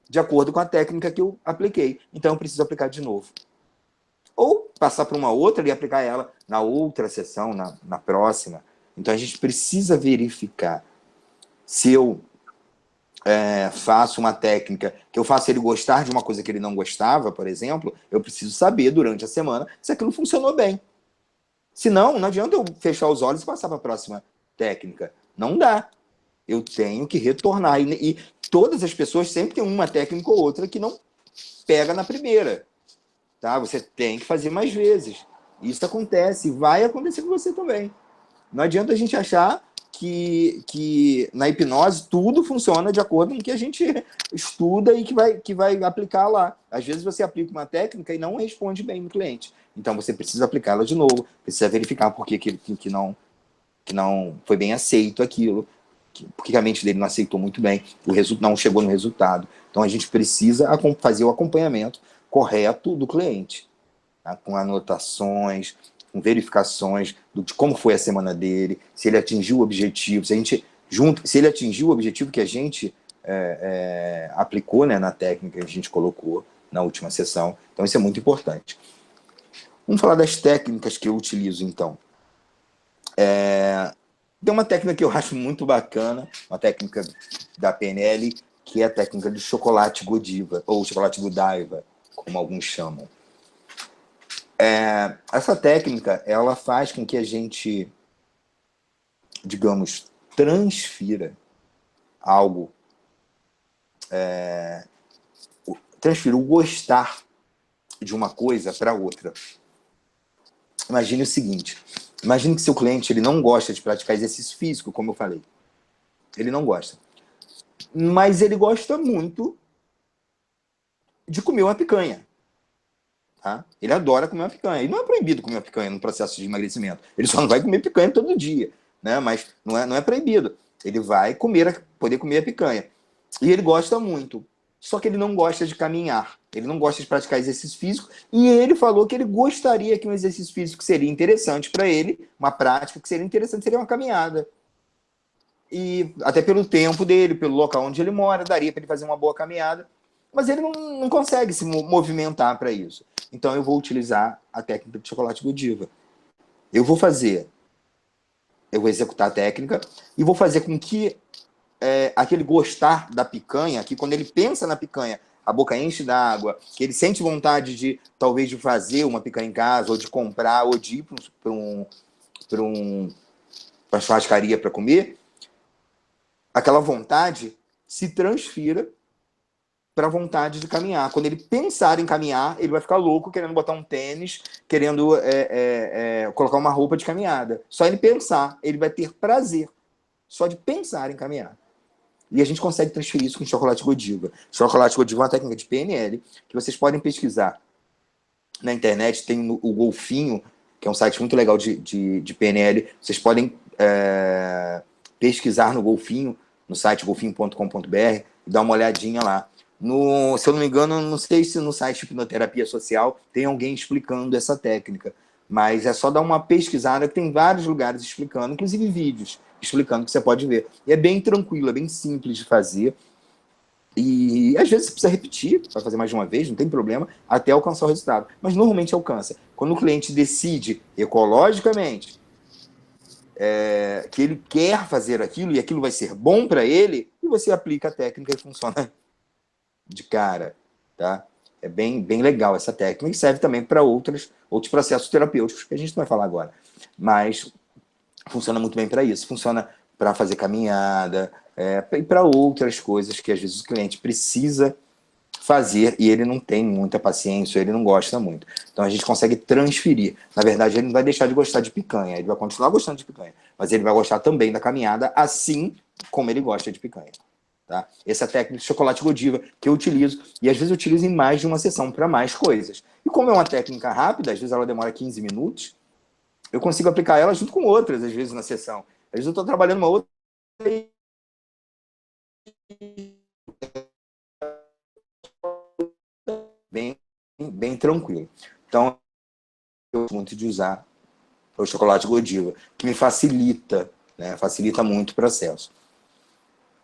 de acordo com a técnica que eu apliquei. Então, eu preciso aplicar de novo. Ou passar para uma outra e aplicar ela na outra sessão, na próxima. Então, a gente precisa verificar. Se eu faço uma técnica que eu faço ele gostar de uma coisa que ele não gostava, por exemplo, eu preciso saber durante a semana se aquilo funcionou bem. Senão, não adianta eu fechar os olhos e passar para a próxima técnica. Não dá. Eu tenho que retornar. E todas as pessoas sempre têm uma técnica ou outra que não pega na primeira. Tá? Você tem que fazer mais vezes. Isso acontece. Vai acontecer com você também. Não adianta a gente achar que na hipnose tudo funciona de acordo com o que a gente estuda e que vai aplicar lá. Às vezes você aplica uma técnica e não responde bem no cliente. Então você precisa aplicá-la de novo, precisa verificar por que não foi bem aceito aquilo, porque a mente dele não aceitou muito bem, não chegou no resultado. Então a gente precisa fazer o acompanhamento correto do cliente, tá? Com anotações, com verificações de como foi a semana dele, se ele atingiu o objetivo, se ele atingiu o objetivo que a gente aplicou, né, na técnica que a gente colocou na última sessão. Então isso é muito importante. Vamos falar das técnicas que eu utilizo, então. Tem uma técnica que eu acho muito bacana, uma técnica da PNL, que é a técnica do chocolate Godiva, ou chocolate Godiva, como alguns chamam. Essa técnica, ela faz com que a gente, digamos, transfira algo, transfira o gostar de uma coisa para outra. Imagine o seguinte, imagine que seu cliente ele não gosta de praticar exercício físico, como eu falei. Ele não gosta. Mas ele gosta muito de comer uma picanha. Tá? Ele adora comer uma picanha. E não é proibido comer uma picanha no processo de emagrecimento. Ele só não vai comer picanha todo dia. Né? Mas não é proibido. Ele vai poder comer a picanha. E ele gosta muito. Só que ele não gosta de caminhar. Ele não gosta de praticar exercício físico. E ele falou que ele gostaria que um exercício físico seria interessante para ele, uma prática que seria interessante, seria uma caminhada. E até pelo tempo dele, pelo local onde ele mora, daria para ele fazer uma boa caminhada. Mas ele não consegue se movimentar para isso. Então eu vou utilizar a técnica de chocolate Godiva. Eu vou executar a técnica e vou fazer com que aquele gostar da picanha, que quando ele pensa na picanha, a boca enche d'água, que ele sente vontade de, talvez, de fazer uma picanha em casa, ou de comprar, ou de ir para uma churrascaria para comer, aquela vontade se transfira para a vontade de caminhar. Quando ele pensar em caminhar, ele vai ficar louco querendo botar um tênis, querendo colocar uma roupa de caminhada. Só ele pensar, ele vai ter prazer só de pensar em caminhar. E a gente consegue transferir isso com chocolate Godiva. Chocolate Godiva é uma técnica de PNL que vocês podem pesquisar na internet. Tem o Golfinho, que é um site muito legal de PNL. Vocês podem pesquisar no Golfinho, no site golfinho.com.br, e dar uma olhadinha lá. Se eu não me engano, não sei se no site Hipnoterapia Social tem alguém explicando essa técnica, mas é só dar uma pesquisada, que tem vários lugares explicando, inclusive vídeos explicando, que você pode ver. E é bem tranquilo, é bem simples de fazer. E às vezes você precisa repetir, vai fazer mais de uma vez, não tem problema, até alcançar o resultado. Mas normalmente alcança. Quando o cliente decide ecologicamente que ele quer fazer aquilo e aquilo vai ser bom para ele, e você aplica a técnica e funciona de cara, tá? É bem legal essa técnica e serve também para outros processos terapêuticos que a gente não vai falar agora. Mas funciona muito bem para isso. Funciona para fazer caminhada e para outras coisas que às vezes o cliente precisa fazer e ele não tem muita paciência, ele não gosta muito. Então a gente consegue transferir. Na verdade, ele não vai deixar de gostar de picanha, ele vai continuar gostando de picanha, mas ele vai gostar também da caminhada, assim como ele gosta de picanha. Tá? Essa é a técnica de chocolate Godiva que eu utilizo, e às vezes eu utilizo em mais de uma sessão para mais coisas. E como é uma técnica rápida, às vezes ela demora 15 minutos, eu consigo aplicar ela junto com outras, às vezes, na sessão. Às vezes eu estou trabalhando uma outra bem tranquilo. Então, eu gosto muito de usar o chocolate Godiva, que me facilita, né? Facilita muito o processo.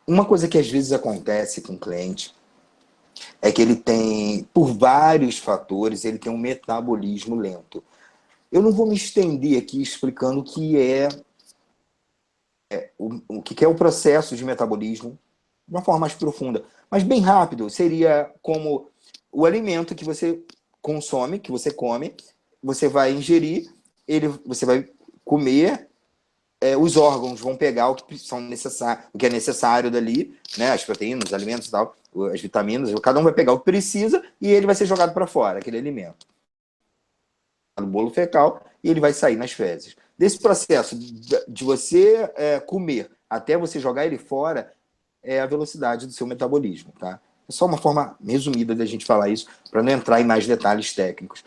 Uma coisa que às vezes acontece com o cliente é que ele tem, por vários fatores, ele tem um metabolismo lento. Eu não vou me estender aqui explicando o que o que é o processo de metabolismo de uma forma mais profunda, mas bem rápido. Seria como o alimento que você consome, que você come, você vai ingerir, você vai comer, os órgãos vão pegar o que são necessário, o que é necessário dali, né, as proteínas, os alimentos e tal, as vitaminas, cada um vai pegar o que precisa e ele vai ser jogado para fora, aquele alimento, no bolo fecal, e ele vai sair nas fezes. Desse processo de você comer até você jogar ele fora, é a velocidade do seu metabolismo, tá? É só uma forma resumida da gente falar isso, para não entrar em mais detalhes técnicos.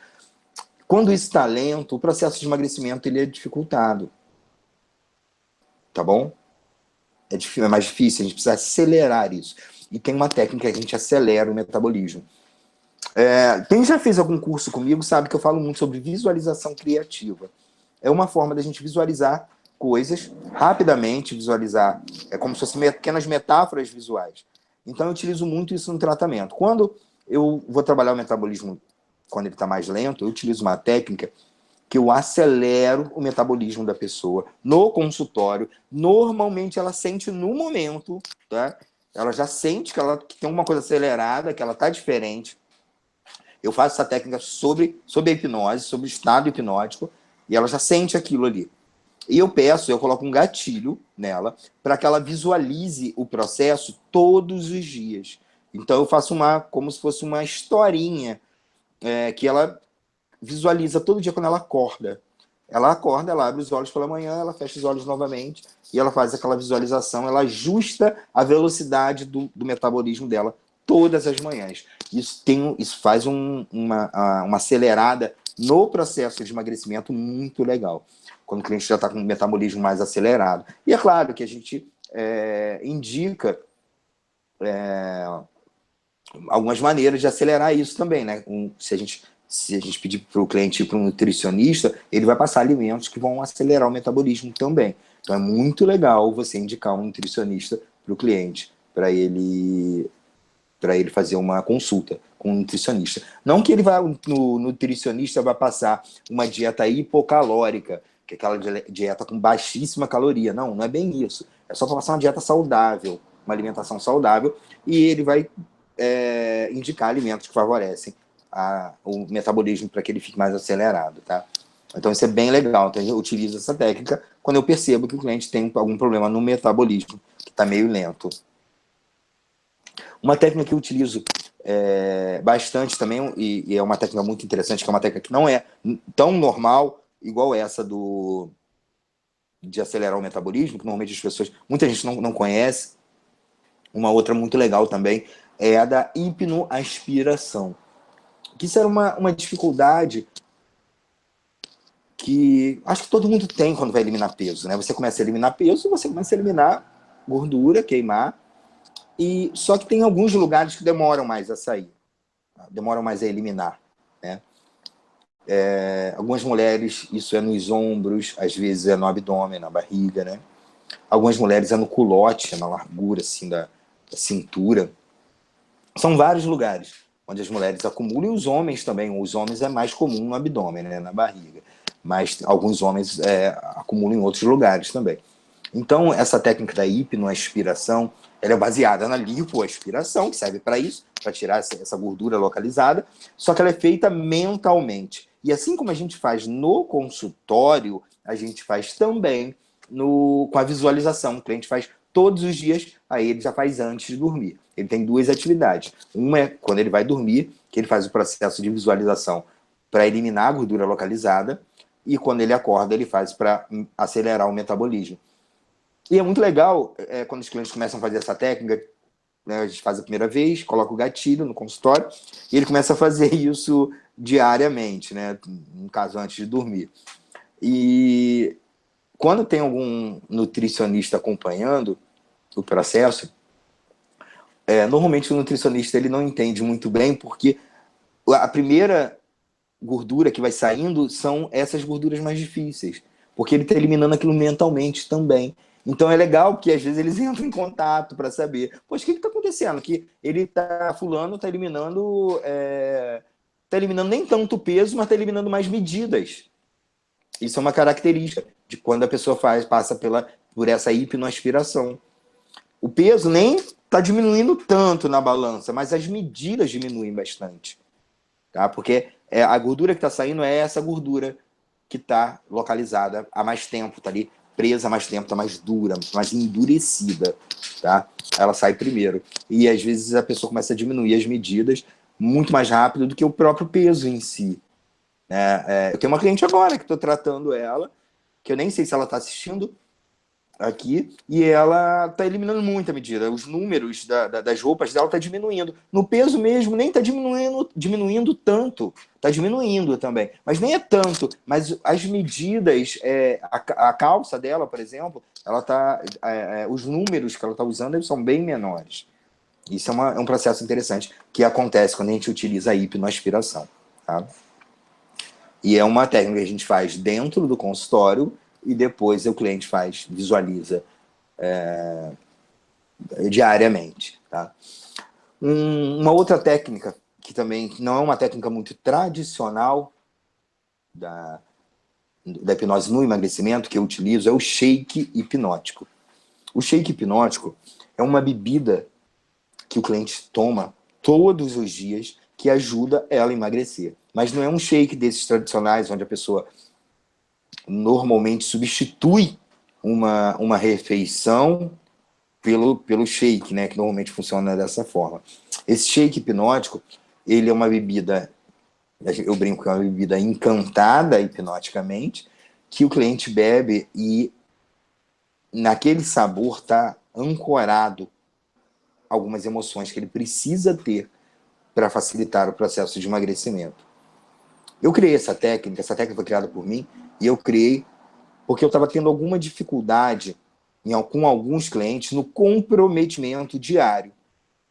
Quando isso está lento, o processo de emagrecimento ele é dificultado. Tá bom? É mais difícil, a gente precisa acelerar isso. E tem uma técnica que a gente acelera o metabolismo. Quem já fez algum curso comigo sabe que eu falo muito sobre visualização criativa. É uma forma da gente visualizar coisas rapidamente, visualizar, é como se fossem pequenas metáforas visuais. Então eu utilizo muito isso no tratamento. Quando eu vou trabalhar o metabolismo, quando ele está mais lento, eu utilizo uma técnica que eu acelero o metabolismo da pessoa no consultório. Normalmente ela sente no momento, tá? Ela já sente que tem uma coisa acelerada, que ela está diferente. Eu faço essa técnica sobre a hipnose, sobre o estado hipnótico, e ela já sente aquilo ali. E eu coloco um gatilho nela para que ela visualize o processo todos os dias. Então eu faço como se fosse uma historinha que ela visualiza todo dia quando ela acorda. Ela acorda, ela abre os olhos pela manhã, ela fecha os olhos novamente e ela faz aquela visualização, ela ajusta a velocidade do metabolismo dela todas as manhãs. Isso faz uma acelerada no processo de emagrecimento muito legal, quando o cliente já está com um metabolismo mais acelerado. E é claro que a gente indica algumas maneiras de acelerar isso também, né? Se a gente pedir para o cliente ir para um nutricionista, ele vai passar alimentos que vão acelerar o metabolismo também. Então é muito legal você indicar um nutricionista para o cliente, para ele fazer uma consulta com um nutricionista. Não que no nutricionista vai passar uma dieta hipocalórica, que é aquela dieta com baixíssima caloria. Não é bem isso. É só para passar uma dieta saudável, uma alimentação saudável, e ele vai indicar alimentos que favorecem o metabolismo para que ele fique mais acelerado, tá? Então isso é bem legal. Então eu utilizo essa técnica quando eu percebo que o cliente tem algum problema no metabolismo, que está meio lento. Uma técnica que eu utilizo bastante também, e é uma técnica muito interessante, que é uma técnica que não é tão normal, igual essa de acelerar o metabolismo, que normalmente as pessoas, muita gente não conhece. Uma outra muito legal também é a da hipnoaspiração. Que isso era uma dificuldade que acho que todo mundo tem quando vai eliminar peso, né? Você começa a eliminar peso, você começa a eliminar gordura, queimar, só que tem alguns lugares que demoram mais a sair, demoram mais a eliminar, né? Algumas mulheres, isso é nos ombros, às vezes é no abdômen, na barriga, né? Algumas mulheres é no culote, na largura assim, da cintura. São vários lugares onde as mulheres acumulam, e os homens também. Os homens é mais comum no abdômen, né? Na barriga. Mas alguns homens acumulam em outros lugares também. Então, essa técnica da hipnoaspiração, ela é baseada na lipoaspiração, que serve para isso, para tirar essa gordura localizada, só que ela é feita mentalmente. E assim como a gente faz no consultório, a gente faz também com a visualização. O cliente faz todos os dias, aí ele já faz antes de dormir. Ele tem duas atividades. Uma é quando ele vai dormir, que ele faz o processo de visualização para eliminar a gordura localizada, e quando ele acorda, ele faz para acelerar o metabolismo. E é muito legal quando os clientes começam a fazer essa técnica, né, a gente faz a primeira vez, coloca o gatilho no consultório, e ele começa a fazer isso diariamente, né, no caso, antes de dormir. E quando tem algum nutricionista acompanhando o processo, normalmente o nutricionista ele não entende muito bem, porque a primeira gordura que vai saindo são essas gorduras mais difíceis, porque ele está eliminando aquilo mentalmente também. Então é legal que às vezes eles entram em contato para saber, poxa, o que está acontecendo? Que fulano está eliminando nem tanto peso, mas está eliminando mais medidas. Isso é uma característica de quando a pessoa passa por essa hipnoaspiração. O peso nem está diminuindo tanto na balança, mas as medidas diminuem bastante. Tá? Porque a gordura que está saindo é essa gordura que está localizada há mais tempo, está ali presa há mais tempo, está mais dura, mais endurecida. Tá? Ela sai primeiro. E às vezes a pessoa começa a diminuir as medidas muito mais rápido do que o próprio peso em si. Eu tenho uma cliente agora que estou tratando ela, que eu nem sei se ela está assistindo aqui, e ela está eliminando muita medida. Os números das roupas dela está diminuindo. No peso mesmo, nem está diminuindo tanto. Está diminuindo também. Mas nem é tanto. Mas as medidas, a calça dela, por exemplo, ela os números que ela está usando eles são bem menores. Isso é um processo interessante que acontece quando a gente utiliza a hipnoaspiração. Tá? E é uma técnica que a gente faz dentro do consultório e depois o cliente visualiza diariamente. Tá? Uma outra técnica, que também não é uma técnica muito tradicional da hipnose no emagrecimento, que eu utilizo, é o shake hipnótico. O shake hipnótico é uma bebida que o cliente toma todos os dias que ajuda ela a emagrecer. Mas não é um shake desses tradicionais, onde a pessoa normalmente substitui uma refeição pelo shake, né, que normalmente funciona dessa forma. Esse shake hipnótico, ele é uma bebida, eu brinco que é uma bebida encantada hipnoticamente, que o cliente bebe e naquele sabor está ancorado algumas emoções que ele precisa ter para facilitar o processo de emagrecimento. Eu criei essa técnica foi criada por mim, e eu criei porque eu estava tendo alguma dificuldade com alguns clientes no comprometimento diário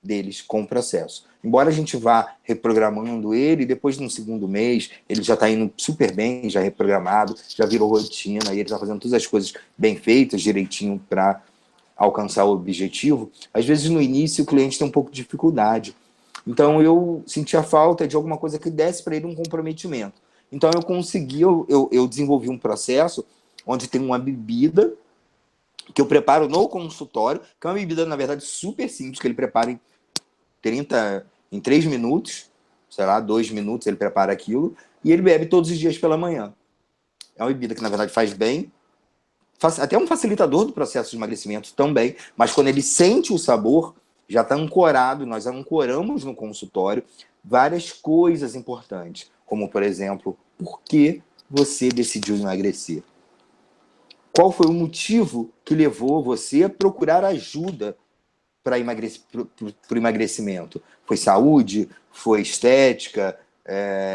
deles com o processo. Embora a gente vá reprogramando ele, depois de um segundo mês, ele já está indo super bem, já reprogramado, já virou rotina, e ele está fazendo todas as coisas bem feitas, direitinho para alcançar o objetivo. Às vezes, no início, o cliente tem um pouco de dificuldade. Então, eu sentia falta de alguma coisa que desse para ele um comprometimento. Então, eu desenvolvi um processo onde tem uma bebida que eu preparo no consultório, que é uma bebida, na verdade, super simples, que ele prepara em 3 minutos, sei lá, 2 minutos ele prepara aquilo, e ele bebe todos os dias pela manhã. É uma bebida que, na verdade, faz bem, até um facilitador do processo de emagrecimento também, mas quando ele sente o sabor, já está ancorado, nós ancoramos no consultório várias coisas importantes, como, por exemplo, por que você decidiu emagrecer? Qual foi o motivo que levou você a procurar ajuda para o emagrecimento? Foi saúde? Foi estética?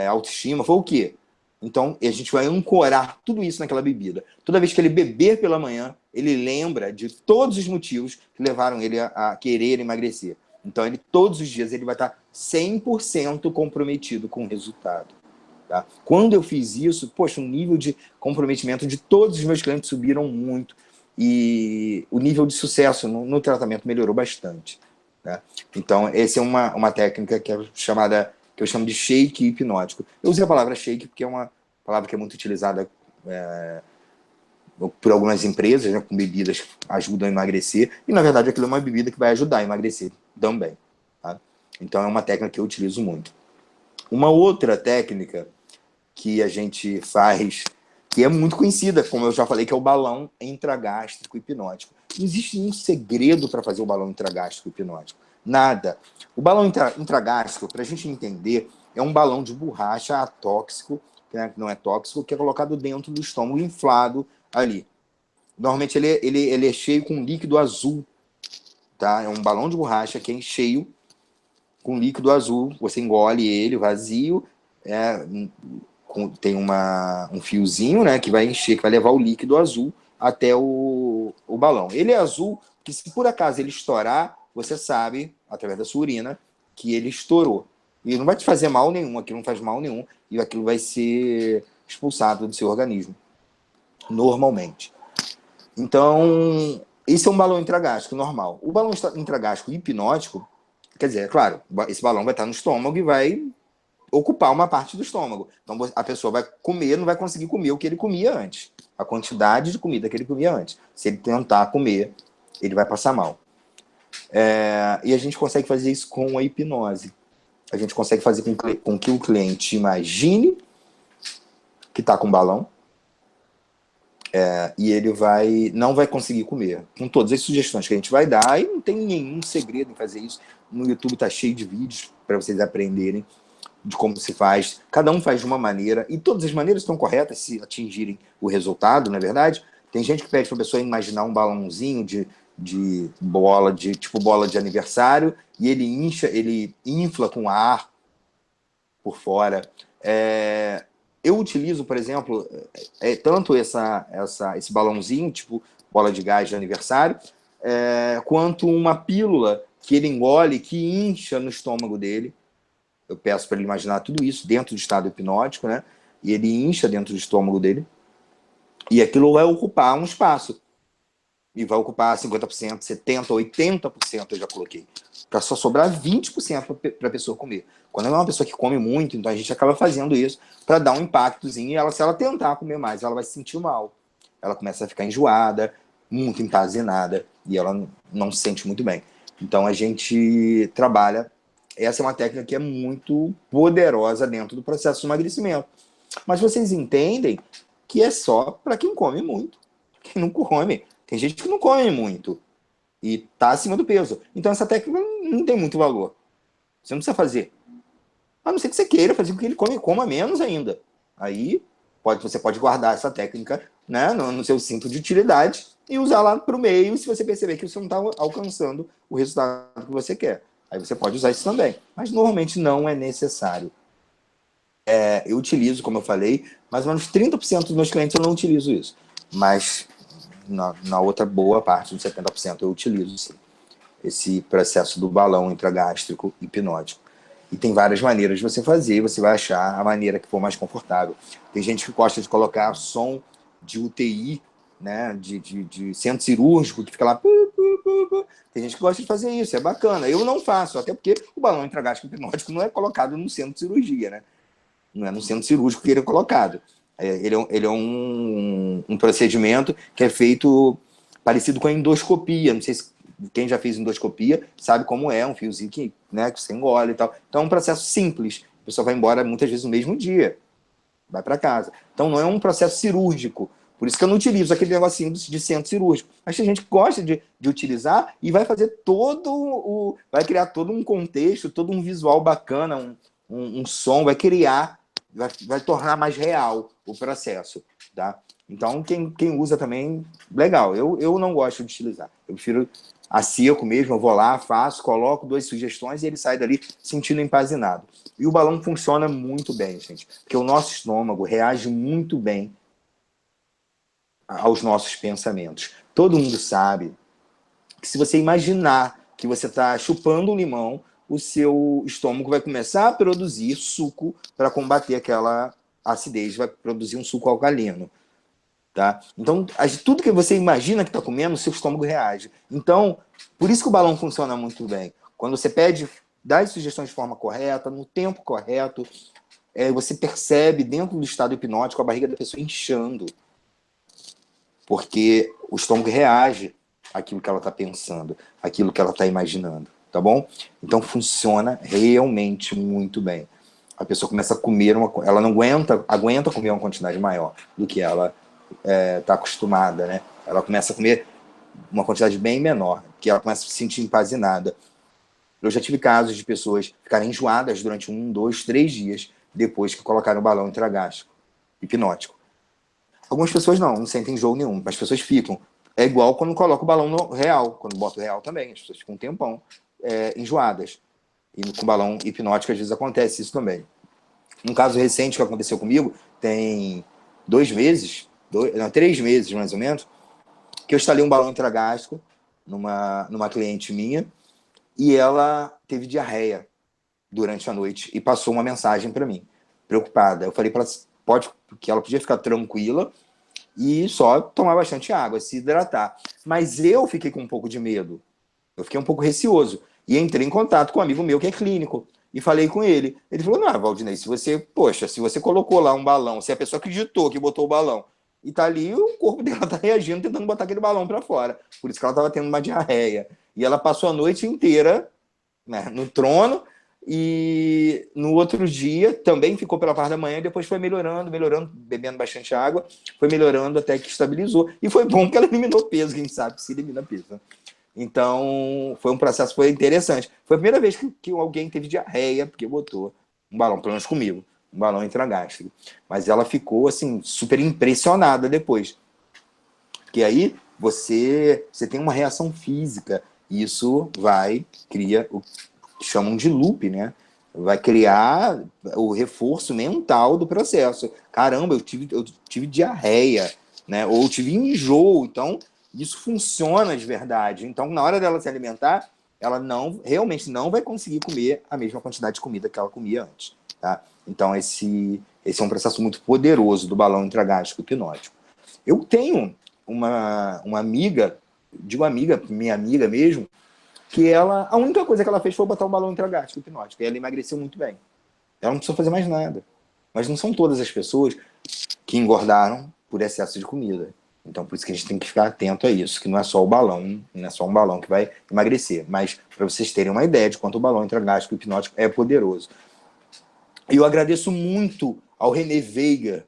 Autoestima? Foi o quê? Então, a gente vai ancorar tudo isso naquela bebida. Toda vez que ele beber pela manhã, ele lembra de todos os motivos que levaram ele a querer emagrecer. Então, todos os dias, ele vai estar 100% comprometido com o resultado. Tá? Quando eu fiz isso, poxa, o nível de comprometimento de todos os meus clientes subiram muito e o nível de sucesso no tratamento melhorou bastante. Tá? Então, essa é uma técnica que é chamada, que eu chamo de shake hipnótico. Eu usei a palavra shake porque é uma palavra que é muito utilizada por algumas empresas, né, com bebidas que ajudam a emagrecer, e na verdade aquilo é uma bebida que vai ajudar a emagrecer também. Tá? Então, é uma técnica que eu utilizo muito. Uma outra técnica que a gente faz, que é muito conhecida, como eu já falei, que é o balão intragástrico hipnótico. Não existe nenhum segredo para fazer o balão intragástrico hipnótico. Nada. O balão intragástrico, para a gente entender, é um balão de borracha atóxico, né, que não é tóxico, que é colocado dentro do estômago, inflado ali. Normalmente ele é cheio com líquido azul. Tá? É um balão de borracha que é cheio com líquido azul. Você engole ele vazio, tem um fiozinho, né, que vai encher, que vai levar o líquido azul até o balão. Ele é azul, porque se por acaso ele estourar, você sabe, através da sua urina, que ele estourou. E não vai te fazer mal nenhum, aquilo não faz mal nenhum, e aquilo vai ser expulsado do seu organismo, normalmente. Então, esse é um balão intragástrico normal. O balão intragástrico hipnótico, quer dizer, é claro, esse balão vai estar no estômago e vai ocupar uma parte do estômago. Então, a pessoa vai comer, não vai conseguir comer o que ele comia antes. A quantidade de comida que ele comia antes. Se ele tentar comer, ele vai passar mal. E a gente consegue fazer isso com a hipnose. A gente consegue fazer com que o cliente imagine que está com balão e ele não vai conseguir comer. Com todas as sugestões que a gente vai dar, e não tem nenhum segredo em fazer isso. No YouTube está cheio de vídeos para vocês aprenderem de como se faz. Cada um faz de uma maneira, e todas as maneiras estão corretas se atingirem o resultado, não é verdade? Tem gente que pede para a pessoa imaginar um balãozinho de bola, tipo bola de aniversário, e ele infla com ar por fora. Eu utilizo, por exemplo, tanto esse balãozinho, tipo bola de gás de aniversário, quanto uma pílula que ele engole, que incha no estômago dele. Eu peço para ele imaginar tudo isso dentro do estado hipnótico, né? E ele incha dentro do estômago dele. E aquilo vai ocupar um espaço. E vai ocupar 50%, 70%, 80%, eu já coloquei. Para só sobrar 20% para a pessoa comer. Quando é uma pessoa que come muito, então a gente acaba fazendo isso para dar um impactozinho. E se ela tentar comer mais, ela vai se sentir mal. Ela começa a ficar enjoada, muito empanzinada, e ela não se sente muito bem. Então a gente trabalha. Essa é uma técnica que é muito poderosa dentro do processo de emagrecimento. Mas vocês entendem que é só para quem come muito. Quem não come. Tem gente que não come muito e está acima do peso. Então essa técnica não tem muito valor. Você não precisa fazer. A não ser que você queira fazer com que ele coma menos ainda. Aí você pode guardar essa técnica, né, no seu cinto de utilidade e usar lá para o meio se você perceber que você não está alcançando o resultado que você quer. Aí você pode usar isso também, mas normalmente não é necessário. Eu utilizo, como eu falei, mais ou menos 30% dos meus clientes eu não utilizo isso, mas na outra boa parte, dos 70%, eu utilizo sim, esse processo do balão intragástrico hipnótico. E tem várias maneiras de você fazer, você vai achar a maneira que for mais confortável. Tem gente que gosta de colocar som de UTI, né, de centro cirúrgico, que fica lá... Tem gente que gosta de fazer isso, é bacana. Eu não faço, até porque o balão intragástrico hipnótico não é colocado no centro de cirurgia, né? Não é no centro cirúrgico que ele é colocado. Ele é um procedimento que é feito parecido com a endoscopia. Não sei se quem já fez endoscopia sabe como é, um fiozinho que você engole e tal. Então é um processo simples. A pessoa vai embora muitas vezes no mesmo dia. Vai para casa. Então não é um processo cirúrgico. Por isso que eu não utilizo aquele negocinho de centro cirúrgico. Mas tem gente que gosta de utilizar e vai fazer vai criar todo um contexto, todo um visual bacana, um som, vai criar, vai tornar mais real o processo, tá? Então, quem usa também, legal. Eu não gosto de utilizar. Eu prefiro a seco mesmo, eu vou lá, faço, coloco 2 sugestões e ele sai dali sentindo empazinado. E o balão funciona muito bem, gente, porque o nosso estômago reage muito bem aos nossos pensamentos. Todo mundo sabe que se você imaginar que você está chupando um limão, o seu estômago vai começar a produzir suco para combater aquela acidez, vai produzir um suco alcalino. Tá? Então, tudo que você imagina que está comendo, o seu estômago reage. Então, por isso que o balão funciona muito bem. Quando você dá as sugestões de forma correta, no tempo correto, você percebe dentro do estado hipnótico a barriga da pessoa inchando. Porque o estômago reage àquilo que ela está pensando, àquilo que ela está imaginando, tá bom? Então funciona realmente muito bem. A pessoa começa a comer, ela não aguenta comer uma quantidade maior do que ela está acostumada, né? Ela começa a comer uma quantidade bem menor, que ela começa a se sentir empazinada. Eu já tive casos de pessoas ficarem enjoadas durante 1, 2, 3 dias depois que colocaram o balão intragástrico, hipnótico. Algumas pessoas não sentem enjoo nenhum, mas as pessoas ficam. É igual quando coloca o balão no real, quando bota o real também, as pessoas ficam um tempão enjoadas. E com balão hipnótico às vezes acontece isso também. Um caso recente que aconteceu comigo, tem 2 meses, 3 meses mais ou menos, que eu instalei um balão intragástrico numa cliente minha e ela teve diarreia durante a noite e passou uma mensagem para mim, preocupada. Eu falei para ela que ela podia ficar tranquila e só tomar bastante água, se hidratar. Mas eu fiquei com um pouco de medo. Eu fiquei um pouco receoso. E entrei em contato com um amigo meu que é clínico. E falei com ele. Ele falou, não, Valdinei, se você colocou lá um balão, se a pessoa acreditou que botou o balão e tá ali, o corpo dela tá reagindo, tentando botar aquele balão para fora. Por isso que ela tava tendo uma diarreia. E ela passou a noite inteira, né, no trono, e no outro dia também ficou pela parte da manhã, depois foi melhorando, bebendo bastante água, foi melhorando até que estabilizou. E foi bom que ela eliminou peso, quem sabe se elimina peso, né? Então, foi um processo, foi interessante. Foi a primeira vez que alguém teve diarreia, porque botou um balão, pelo menos comigo, um balão intragástrico. Mas ela ficou, assim, super impressionada depois. Porque aí você tem uma reação física, e isso cria o que chamam de loop, né? Vai criar o reforço mental do processo. Caramba, eu tive diarreia, né? Ou eu tive enjoo. Então, isso funciona de verdade. Então, na hora dela se alimentar, ela realmente não vai conseguir comer a mesma quantidade de comida que ela comia antes. Tá? Então, esse é um processo muito poderoso do balão intragástrico hipnótico. Eu tenho uma amiga, minha amiga mesmo, que a única coisa que ela fez foi botar um balão intragástrico hipnótico. E ela emagreceu muito bem. Ela não precisou fazer mais nada. Mas não são todas as pessoas que engordaram por excesso de comida. Então, por isso que a gente tem que ficar atento a isso, que não é só o balão, não é só um balão que vai emagrecer. Mas, para vocês terem uma ideia de quanto o balão intragástrico hipnótico é poderoso. E eu agradeço muito ao René Veiga,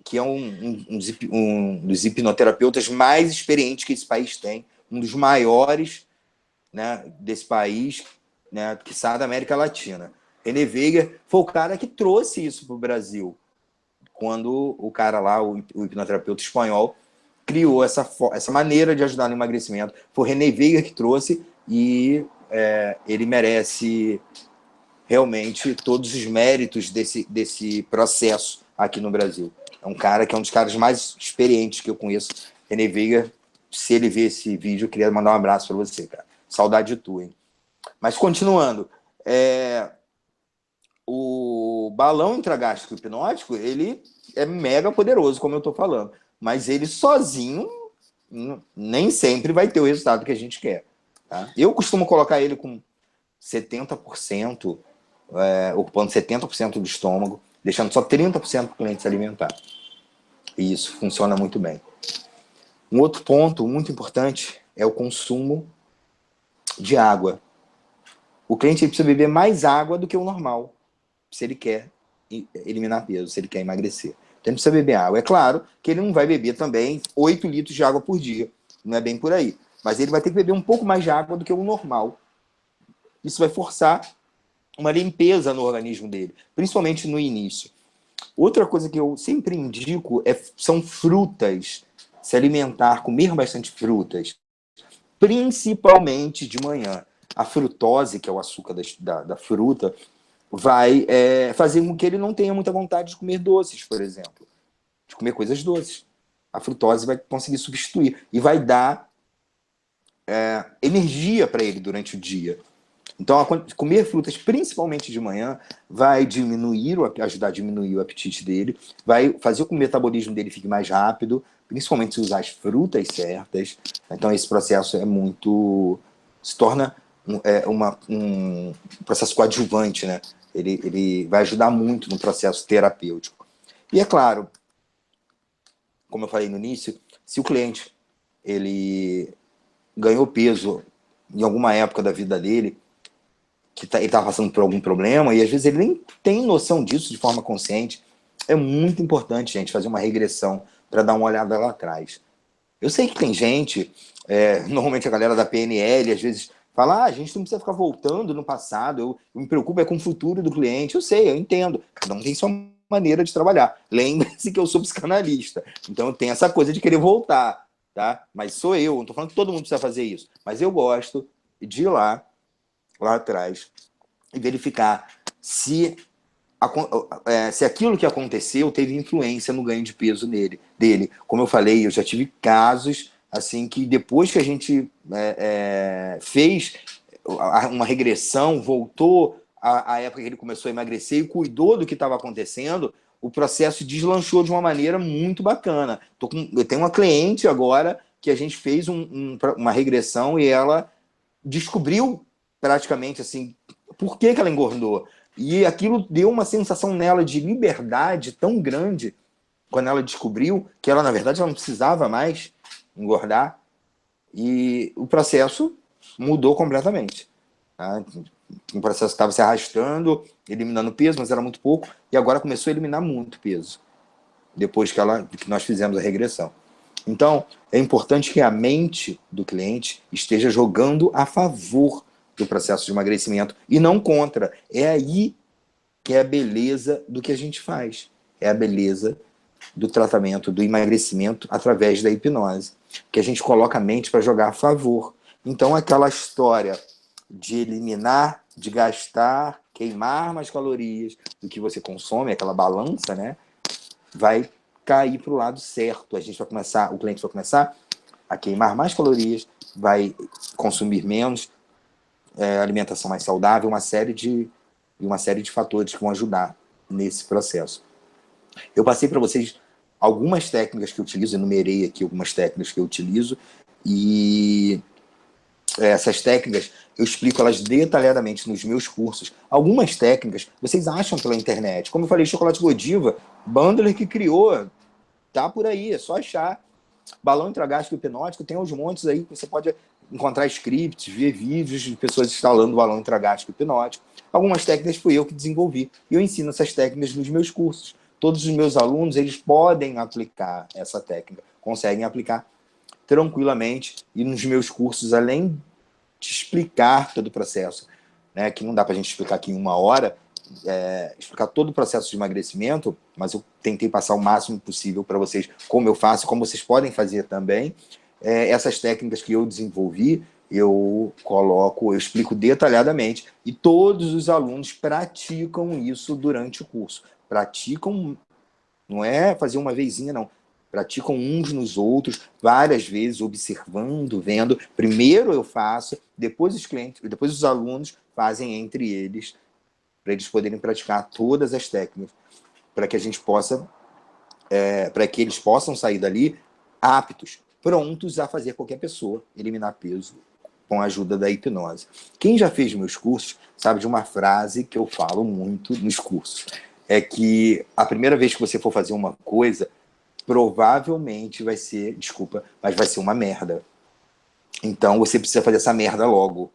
que é um dos hipnoterapeutas mais experientes que esse país tem, um dos maiores, né, desse país, né, que sai da América Latina. René Veiga foi o cara que trouxe isso para o Brasil, quando o cara lá, o hipnoterapeuta espanhol, criou essa maneira de ajudar no emagrecimento. Foi o René Veiga que trouxe e ele merece realmente todos os méritos desse processo aqui no Brasil. É um cara que é um dos caras mais experientes que eu conheço. René Veiga, se ele ver esse vídeo, eu queria mandar um abraço para você, cara. Saudade de tu, hein? Mas continuando, o balão intragástrico hipnótico, ele é mega poderoso, como eu estou falando. Mas ele sozinho nem sempre vai ter o resultado que a gente quer. Tá? Eu costumo colocar ele com 70%, ocupando 70% do estômago, deixando só 30% para o cliente se alimentar. E isso funciona muito bem. Um outro ponto muito importante é o consumo de água. O cliente precisa beber mais água do que o normal, se ele quer eliminar peso, se ele quer emagrecer. Então ele precisa beber água. É claro que ele não vai beber também 8 litros de água por dia. Não é bem por aí. Mas ele vai ter que beber um pouco mais de água do que o normal. Isso vai forçar uma limpeza no organismo dele, principalmente no início. Outra coisa que eu sempre indico são frutas. Se alimentar, comer bastante frutas, principalmente de manhã. A frutose, que é o açúcar da fruta, vai fazer com que ele não tenha muita vontade de comer doces, por exemplo. De comer coisas doces. A frutose vai conseguir substituir e vai dar energia para ele durante o dia. Então, comer frutas, principalmente de manhã, vai ajudar a diminuir o apetite dele, vai fazer com que o metabolismo dele fique mais rápido, principalmente se usar as frutas certas. Então, esse processo se torna um processo coadjuvante, né? Ele vai ajudar muito no processo terapêutico. E é claro, como eu falei no início, se o cliente ele ganhou peso em alguma época da vida dele, que ele estava passando por algum problema, e às vezes ele nem tem noção disso de forma consciente, é muito importante, gente, fazer uma regressão para dar uma olhada lá atrás. Eu sei que tem gente, normalmente a galera da PNL, às vezes fala, a gente não precisa ficar voltando no passado, eu me preocupo com o futuro do cliente. Eu sei, eu entendo, cada um tem sua maneira de trabalhar. Lembre-se que eu sou psicanalista, então eu tenho essa coisa de querer voltar, tá? Mas sou eu, não estou falando que todo mundo precisa fazer isso, mas eu gosto de ir lá atrás e verificar se aquilo que aconteceu teve influência no ganho de peso dele. Como eu falei, eu já tive casos assim que depois que a gente fez uma regressão, voltou à época que ele começou a emagrecer e cuidou do que estava acontecendo, o processo deslanchou de uma maneira muito bacana. Eu tenho uma cliente agora que a gente fez uma regressão e ela descobriu praticamente assim por que ela engordou. E aquilo deu uma sensação nela de liberdade tão grande quando ela descobriu que ela, na verdade, ela não precisava mais engordar. E o processo mudou completamente. Tá? Um processo que estava se arrastando, eliminando peso, mas era muito pouco, e agora começou a eliminar muito peso, depois que nós fizemos a regressão. Então, é importante que a mente do cliente esteja jogando a favor do processo de emagrecimento e não contra. É aí que é a beleza do que a gente faz. É a beleza do tratamento, do emagrecimento através da hipnose. Que a gente coloca a mente para jogar a favor. Então, aquela história de eliminar, de gastar, queimar mais calorias do que você consome, aquela balança, né? Vai cair para o lado certo. O cliente vai começar a queimar mais calorias, vai consumir menos, alimentação mais saudável, uma série de fatores que vão ajudar nesse processo. Eu passei para vocês algumas técnicas que eu utilizo, enumerei aqui algumas técnicas que eu utilizo, e essas técnicas eu explico elas detalhadamente nos meus cursos. Algumas técnicas vocês acham pela internet. Como eu falei, chocolate Godiva, Bandler que criou, tá por aí, é só achar. Balão intragástrico hipnótico, tem aos montes aí que você pode encontrar scripts, ver vídeos de pessoas instalando o balão intragástrico hipnótico. Algumas técnicas fui eu que desenvolvi. E eu ensino essas técnicas nos meus cursos. Todos os meus alunos, eles podem aplicar essa técnica, conseguem aplicar tranquilamente. E nos meus cursos, além de explicar todo o processo, né, que não dá para a gente explicar aqui em uma hora, explicar todo o processo de emagrecimento, mas eu tentei passar o máximo possível para vocês, como eu faço, como vocês podem fazer também. Essas técnicas que eu desenvolvi, eu explico detalhadamente, e todos os alunos praticam isso durante o curso. Praticam, não é fazer uma vezinha, não. Praticam uns nos outros, várias vezes, observando, vendo. Primeiro eu faço, depois os alunos fazem entre eles, para eles poderem praticar todas as técnicas, para que a gente possa, para que eles possam sair dali aptos, prontos a fazer qualquer pessoa eliminar peso com a ajuda da hipnose. Quem já fez meus cursos sabe de uma frase que eu falo muito nos cursos, é que a primeira vez que você for fazer uma coisa, provavelmente vai ser, mas vai ser uma merda. Então você precisa fazer essa merda logo.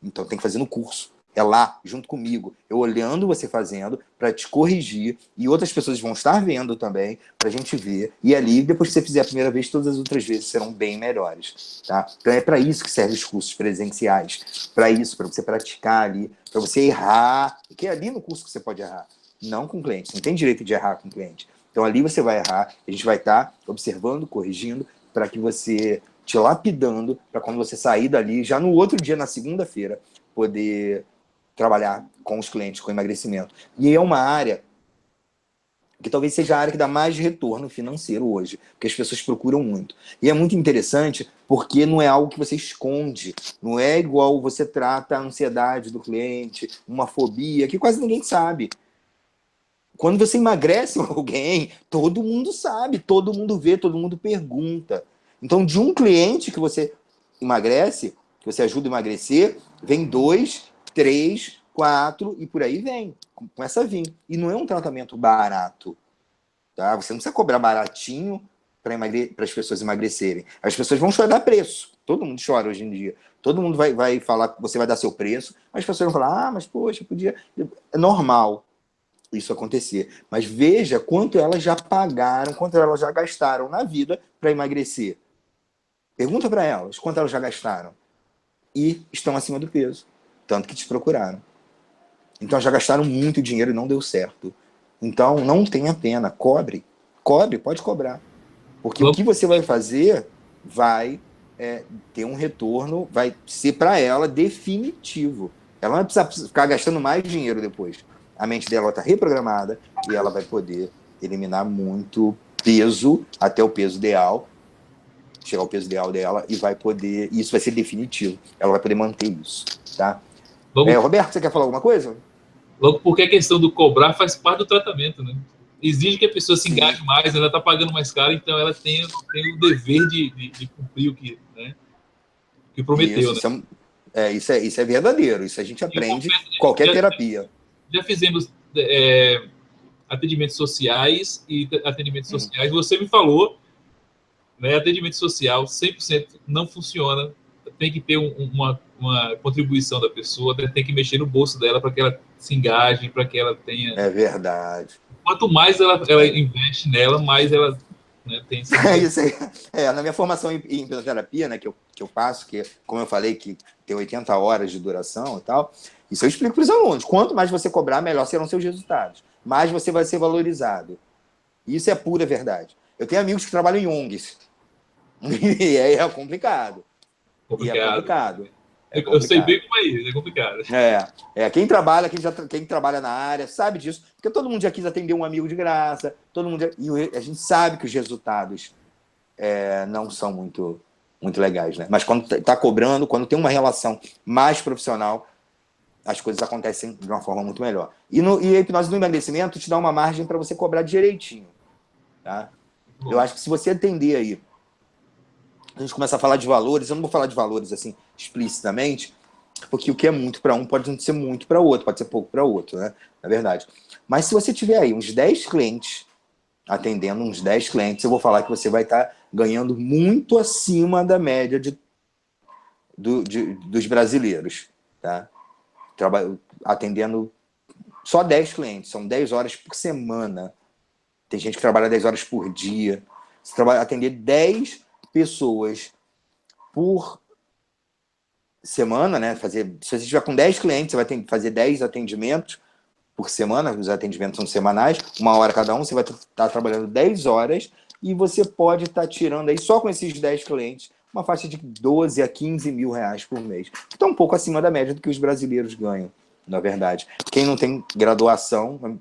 Então tem que fazer no curso. É lá, junto comigo, eu olhando você fazendo para te corrigir, e outras pessoas vão estar vendo também, para a gente ver. E ali, depois que você fizer a primeira vez, todas as outras vezes serão bem melhores. Tá? Então é para isso que servem os cursos presenciais. Para isso, para você praticar ali, para você errar. Porque é ali no curso que você pode errar. Não com o cliente. Você não tem direito de errar com o cliente. Então ali você vai errar, a gente vai estar observando, corrigindo, para que você te lapidando, para quando você sair dali, já no outro dia, na segunda-feira, poder trabalhar com os clientes, com emagrecimento. E é uma área que talvez seja a área que dá mais retorno financeiro hoje, porque as pessoas procuram muito. E é muito interessante porque não é algo que você esconde, não é igual você trata a ansiedade do cliente, uma fobia, que quase ninguém sabe. Quando você emagrece alguém, todo mundo sabe, todo mundo vê, todo mundo pergunta. Então, de um cliente que você emagrece, que você ajuda a emagrecer, vem 2, 3, 4 e por aí vem. Começa a vir. E não é um tratamento barato. Tá? Você não precisa cobrar baratinho para as pessoas emagrecerem. As pessoas vão chorar preço. Todo mundo chora hoje em dia. Todo mundo vai falar que você vai dar seu preço, mas as pessoas vão falar, mas poxa, podia... É normal isso acontecer. Mas veja quanto elas já pagaram, quanto elas já gastaram na vida para emagrecer. Pergunta para elas quanto elas já gastaram. E estão acima do peso. Tanto que te procuraram. Então já gastaram muito dinheiro e não deu certo. Então não tenha pena. Cobre. Cobre, pode cobrar. Porque o que você vai fazer vai ter um retorno, vai ser para ela definitivo. Ela não vai precisar ficar gastando mais dinheiro depois. A mente dela está reprogramada e ela vai poder eliminar muito peso até o peso ideal, chegar ao peso ideal dela e vai poder, isso vai ser definitivo. Ela vai poder manter isso, tá? Roberto, você quer falar alguma coisa? Logo porque a questão do cobrar faz parte do tratamento, né? Exige que a pessoa se engaje mais, ela está pagando mais caro, então ela tem o dever de cumprir o que, né, que prometeu. Isso, né? Isso é verdadeiro, isso a gente aprende em qualquer terapia. Já fizemos atendimentos sociais e atendimentos sociais. Você me falou, né, atendimento social 100% não funciona, tem que ter uma contribuição da pessoa, tem que mexer no bolso dela para que ela se engaje, para que ela tenha... É verdade. Quanto mais ela investe nela, mais ela, né, tem... Isso aí. Na minha formação em hipnoterapia, né, que eu passo, que, como eu falei, que tem 80 horas de duração e tal, isso eu explico para os alunos. Quanto mais você cobrar, melhor serão seus resultados. Mais você vai ser valorizado. Isso é pura verdade. Eu tenho amigos que trabalham em ONGs. E aí é complicado. E é complicado. Eu sei bem como é isso, é complicado. Quem trabalha na área sabe disso, porque todo mundo já quis atender um amigo de graça, e a gente sabe que os resultados não são muito, muito legais, né? Mas quando está cobrando, quando tem uma relação mais profissional, as coisas acontecem de uma forma muito melhor. E a hipnose no emagrecimento te dá uma margem para você cobrar direitinho. Tá? Eu acho que se você atender aí, a gente começa a falar de valores, eu não vou falar de valores assim explicitamente, porque o que é muito para um pode não ser muito para o outro, pode ser pouco para o outro, né? Na verdade. Mas se você tiver aí uns 10 clientes, atendendo uns 10 clientes, eu vou falar que você vai estar ganhando muito acima da média dos brasileiros, tá? Atendendo só 10 clientes, são 10 horas por semana. Tem gente que trabalha 10 horas por dia. Você atender 10 pessoas por semana, né? Se você estiver com 10 clientes, você vai ter que fazer 10 atendimentos por semana, os atendimentos são semanais, 1 hora cada um, você vai estar trabalhando 10 horas e você pode estar tirando aí, só com esses 10 clientes, uma faixa de 12 a 15 mil reais por mês. Então, um pouco acima da média do que os brasileiros ganham, na verdade. Quem não tem graduação,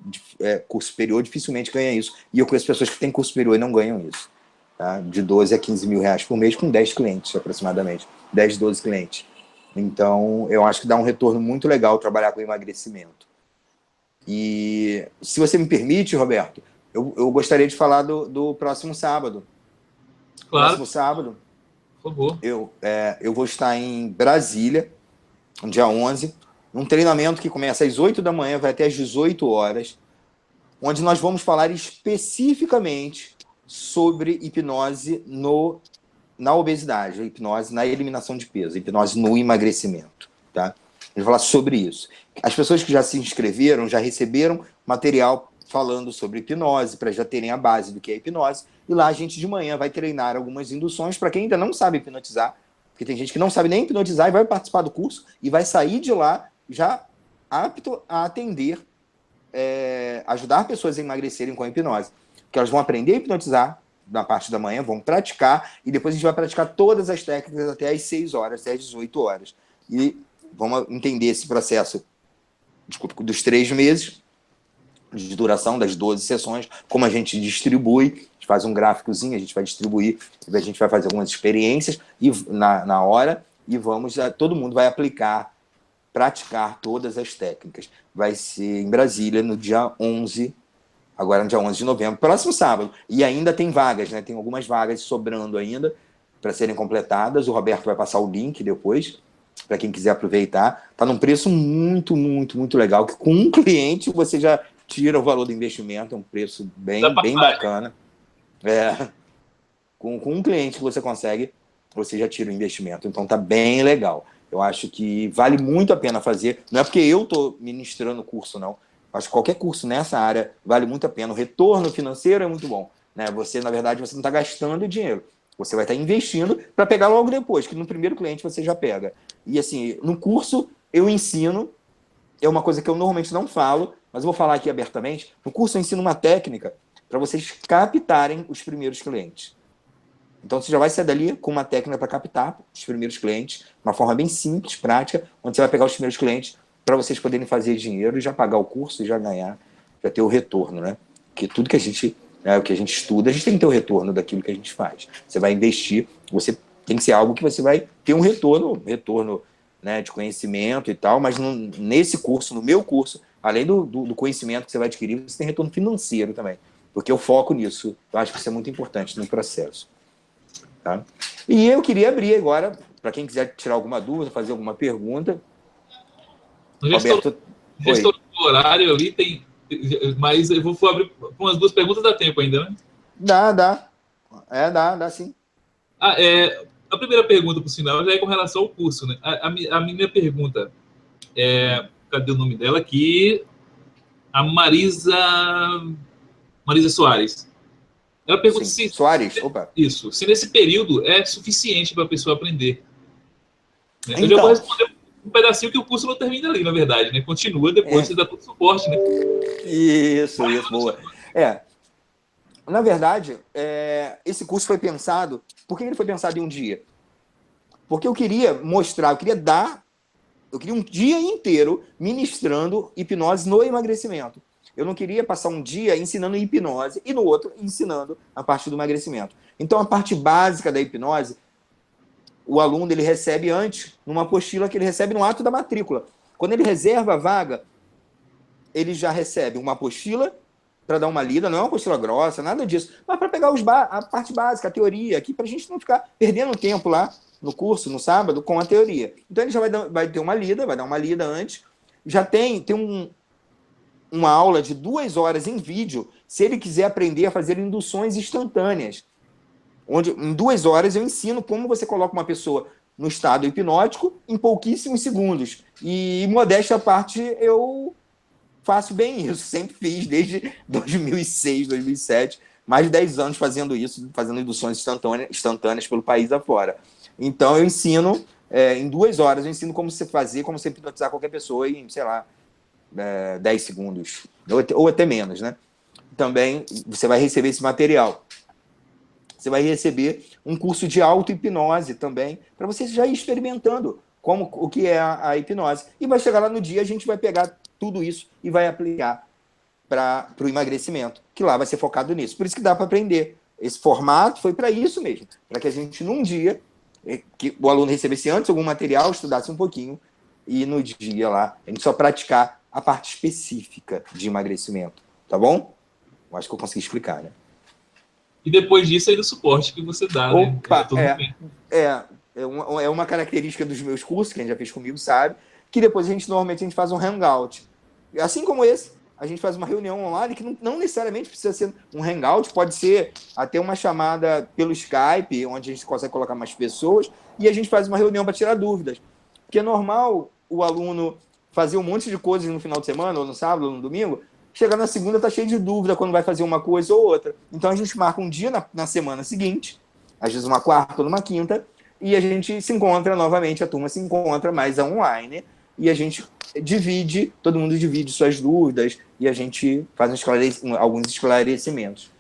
curso superior, dificilmente ganha isso. E eu conheço pessoas que têm curso superior e não ganham isso. Tá? De 12 a 15 mil reais por mês, com 10 clientes, aproximadamente. 10, 12 clientes. Então, eu acho que dá um retorno muito legal trabalhar com emagrecimento. E, se você me permite, Roberto, eu gostaria de falar do próximo sábado. Claro. Próximo sábado, por favor. Eu vou estar em Brasília, no dia 11, num treinamento que começa às 8 da manhã, vai até às 18 horas, onde nós vamos falar especificamente sobre hipnose na obesidade, hipnose na eliminação de peso, hipnose no emagrecimento. Tá? A gente vai falar sobre isso. As pessoas que já se inscreveram, já receberam material falando sobre hipnose, para já terem a base do que é hipnose. E lá a gente de manhã vai treinar algumas induções para quem ainda não sabe hipnotizar, porque tem gente que não sabe nem hipnotizar e vai participar do curso e vai sair de lá já apto a atender, ajudar pessoas a emagrecerem com a hipnose. Porque elas vão aprender a hipnotizar na parte da manhã, vão praticar, e depois a gente vai praticar todas as técnicas até às 6 horas, até às 18 horas. E vamos entender esse processo, dos 3 meses de duração, das 12 sessões, como a gente distribui, a gente faz um gráficozinho, a gente vai distribuir, a gente vai fazer algumas experiências e, na hora, e todo mundo vai praticar todas as técnicas. Vai ser em Brasília, no dia 11, agora no dia 11 de novembro, próximo sábado. E ainda tem vagas, né? Tem algumas vagas sobrando ainda para serem completadas. O Roberto vai passar o link depois, para quem quiser aproveitar. Está num preço muito, muito, muito legal, que com um cliente você já tira o valor do investimento, é um preço bem bacana. Com um cliente que você consegue, você já tira o investimento. Então tá bem legal. Eu acho que vale muito a pena fazer. Não é porque eu estou ministrando o curso, não. Acho que qualquer curso nessa área vale muito a pena. O retorno financeiro é muito bom, né? Você, na verdade, você não está gastando dinheiro. Você vai estar investindo para pegar logo depois, que no primeiro cliente você já pega. E assim, no curso eu ensino, é uma coisa que eu normalmente não falo, mas eu vou falar aqui abertamente. No curso eu ensino uma técnica para vocês captarem os primeiros clientes. Então você já vai sair dali com uma técnica para captar os primeiros clientes, uma forma bem simples, prática, onde você vai pegar os primeiros clientes para vocês poderem fazer dinheiro e já pagar o curso e já ganhar, já ter o retorno, né? Porque tudo que a gente, o que a gente estuda, a gente tem que ter o retorno daquilo que a gente faz. Você vai investir, você tem que ser algo que você vai ter um retorno, né, de conhecimento e tal, mas nesse curso, no meu curso, além do conhecimento que você vai adquirir, você tem retorno financeiro também, porque eu foco nisso. Eu acho que isso é muito importante no processo. Tá? E eu queria abrir agora, para quem quiser tirar alguma dúvida, fazer alguma pergunta. Roberto, gestor do horário ali mas eu vou abrir com umas 2 perguntas, dá tempo ainda, né? Dá. Dá sim. A primeira pergunta, por sinal, já é com relação ao curso, né? A minha pergunta cadê o nome dela aqui? A Marisa Soares. Ela pergunta se... Soares, opa. Isso. Se nesse período é suficiente para a pessoa aprender. Né? Então, eu já vou responder um pedacinho que o curso não termina ali, na verdade, né? Continua depois, você dá todo o suporte, né? Isso, boa. Na verdade, esse curso foi pensado... Por que ele foi pensado em um dia? Porque eu queria mostrar, eu queria um dia inteiro ministrando hipnose no emagrecimento. Eu não queria passar um dia ensinando hipnose e no outro ensinando a parte do emagrecimento. Então, a parte básica da hipnose, o aluno ele recebe antes, numa apostila que ele recebe no ato da matrícula. Quando ele reserva a vaga, ele já recebe uma apostila para dar uma lida, não é uma apostila grossa, nada disso, mas para pegar a parte básica, a teoria, aqui, para a gente não ficar perdendo tempo lá no curso, no sábado, com a teoria. Então, ele já vai ter uma lida, vai dar uma lida antes, já tem uma aula de 2 horas em vídeo, se ele quiser aprender a fazer induções instantâneas, onde em 2 horas eu ensino como você coloca uma pessoa no estado hipnótico em pouquíssimos segundos. E, modéstia à parte, eu faço bem isso, sempre fiz, desde 2006, 2007, mais de 10 anos fazendo isso, fazendo induções instantâneas pelo país afora. Então, eu ensino, em 2 horas, eu ensino como você fazer, como você hipnotizar qualquer pessoa em, sei lá, 10 segundos, ou até menos, né? Também você vai receber esse material. Você vai receber um curso de auto-hipnose também, para você já ir experimentando o que é a hipnose. E vai chegar lá no dia, a gente vai pegar tudo isso e vai aplicar para o emagrecimento, que lá vai ser focado nisso. Por isso que dá para aprender. Esse formato foi para isso mesmo, para que a gente, num dia, que o aluno recebesse antes algum material, estudasse um pouquinho, e no dia lá, a gente só praticar a parte específica de emagrecimento. Tá bom? Eu acho que eu consegui explicar, né? E depois disso, aí do suporte que você dá, Opa, né? É uma característica dos meus cursos, quem já fez comigo sabe, que depois normalmente a gente faz um hangout. Assim como esse, a gente faz uma reunião online, que não necessariamente precisa ser um hangout, pode ser até uma chamada pelo Skype, onde a gente consegue colocar mais pessoas, e a gente faz uma reunião para tirar dúvidas. Porque é normal o aluno fazer um monte de coisas no final de semana, ou no sábado, ou no domingo, chegar na segunda tá cheio de dúvida quando vai fazer uma coisa ou outra. Então a gente marca um dia na semana seguinte, às vezes uma quarta ou numa quinta, e a gente se encontra novamente, a turma se encontra mais online, e a gente divide, todo mundo divide suas dúvidas, e a gente faz alguns esclarecimentos.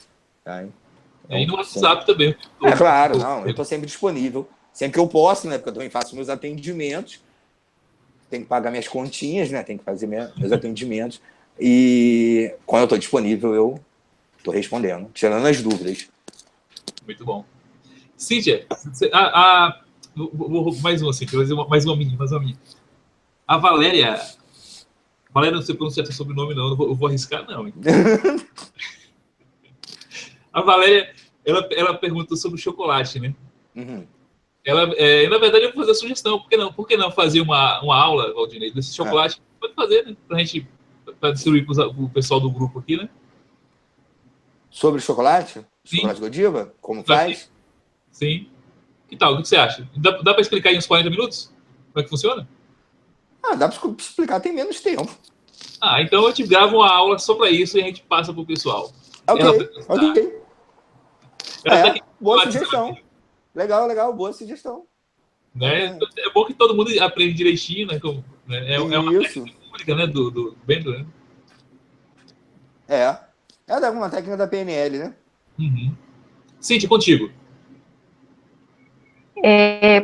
Tá? Então, E no WhatsApp também. Claro, não, eu estou sempre disponível. Sempre que eu posso, né? Porque eu também faço meus atendimentos. Tenho que pagar minhas continhas, né? Tenho que fazer meus atendimentos. E quando eu estou disponível, eu estou respondendo, tirando as dúvidas. Muito bom. Cíntia, mais uma, Cíntia, mais uma minha. A Valéria, não sei pronunciar seu sobrenome, não. Eu vou arriscar, não. A Valéria, ela perguntou sobre o chocolate, né? Uhum. Na verdade, eu vou fazer a sugestão. Por que não fazer uma aula, Valdinei, desse chocolate? Pode fazer, né? Para distribuir para o pessoal do grupo aqui, né? Sobre chocolate? Sim. Chocolate Godiva? Como faz? Sim. Que tal? O que você acha? Dá para explicar em uns 40 minutos? Como é que funciona? Dá para explicar, tem menos tempo. Então eu te gravo uma aula só para isso e a gente passa para o pessoal. Ok. Boa sugestão. Legal, boa sugestão. Né? É bom que todo mundo aprende direitinho, né? É uma técnica pública, né? Do Bender, né? É uma técnica da PNL, né? Uhum. Cíntia, contigo.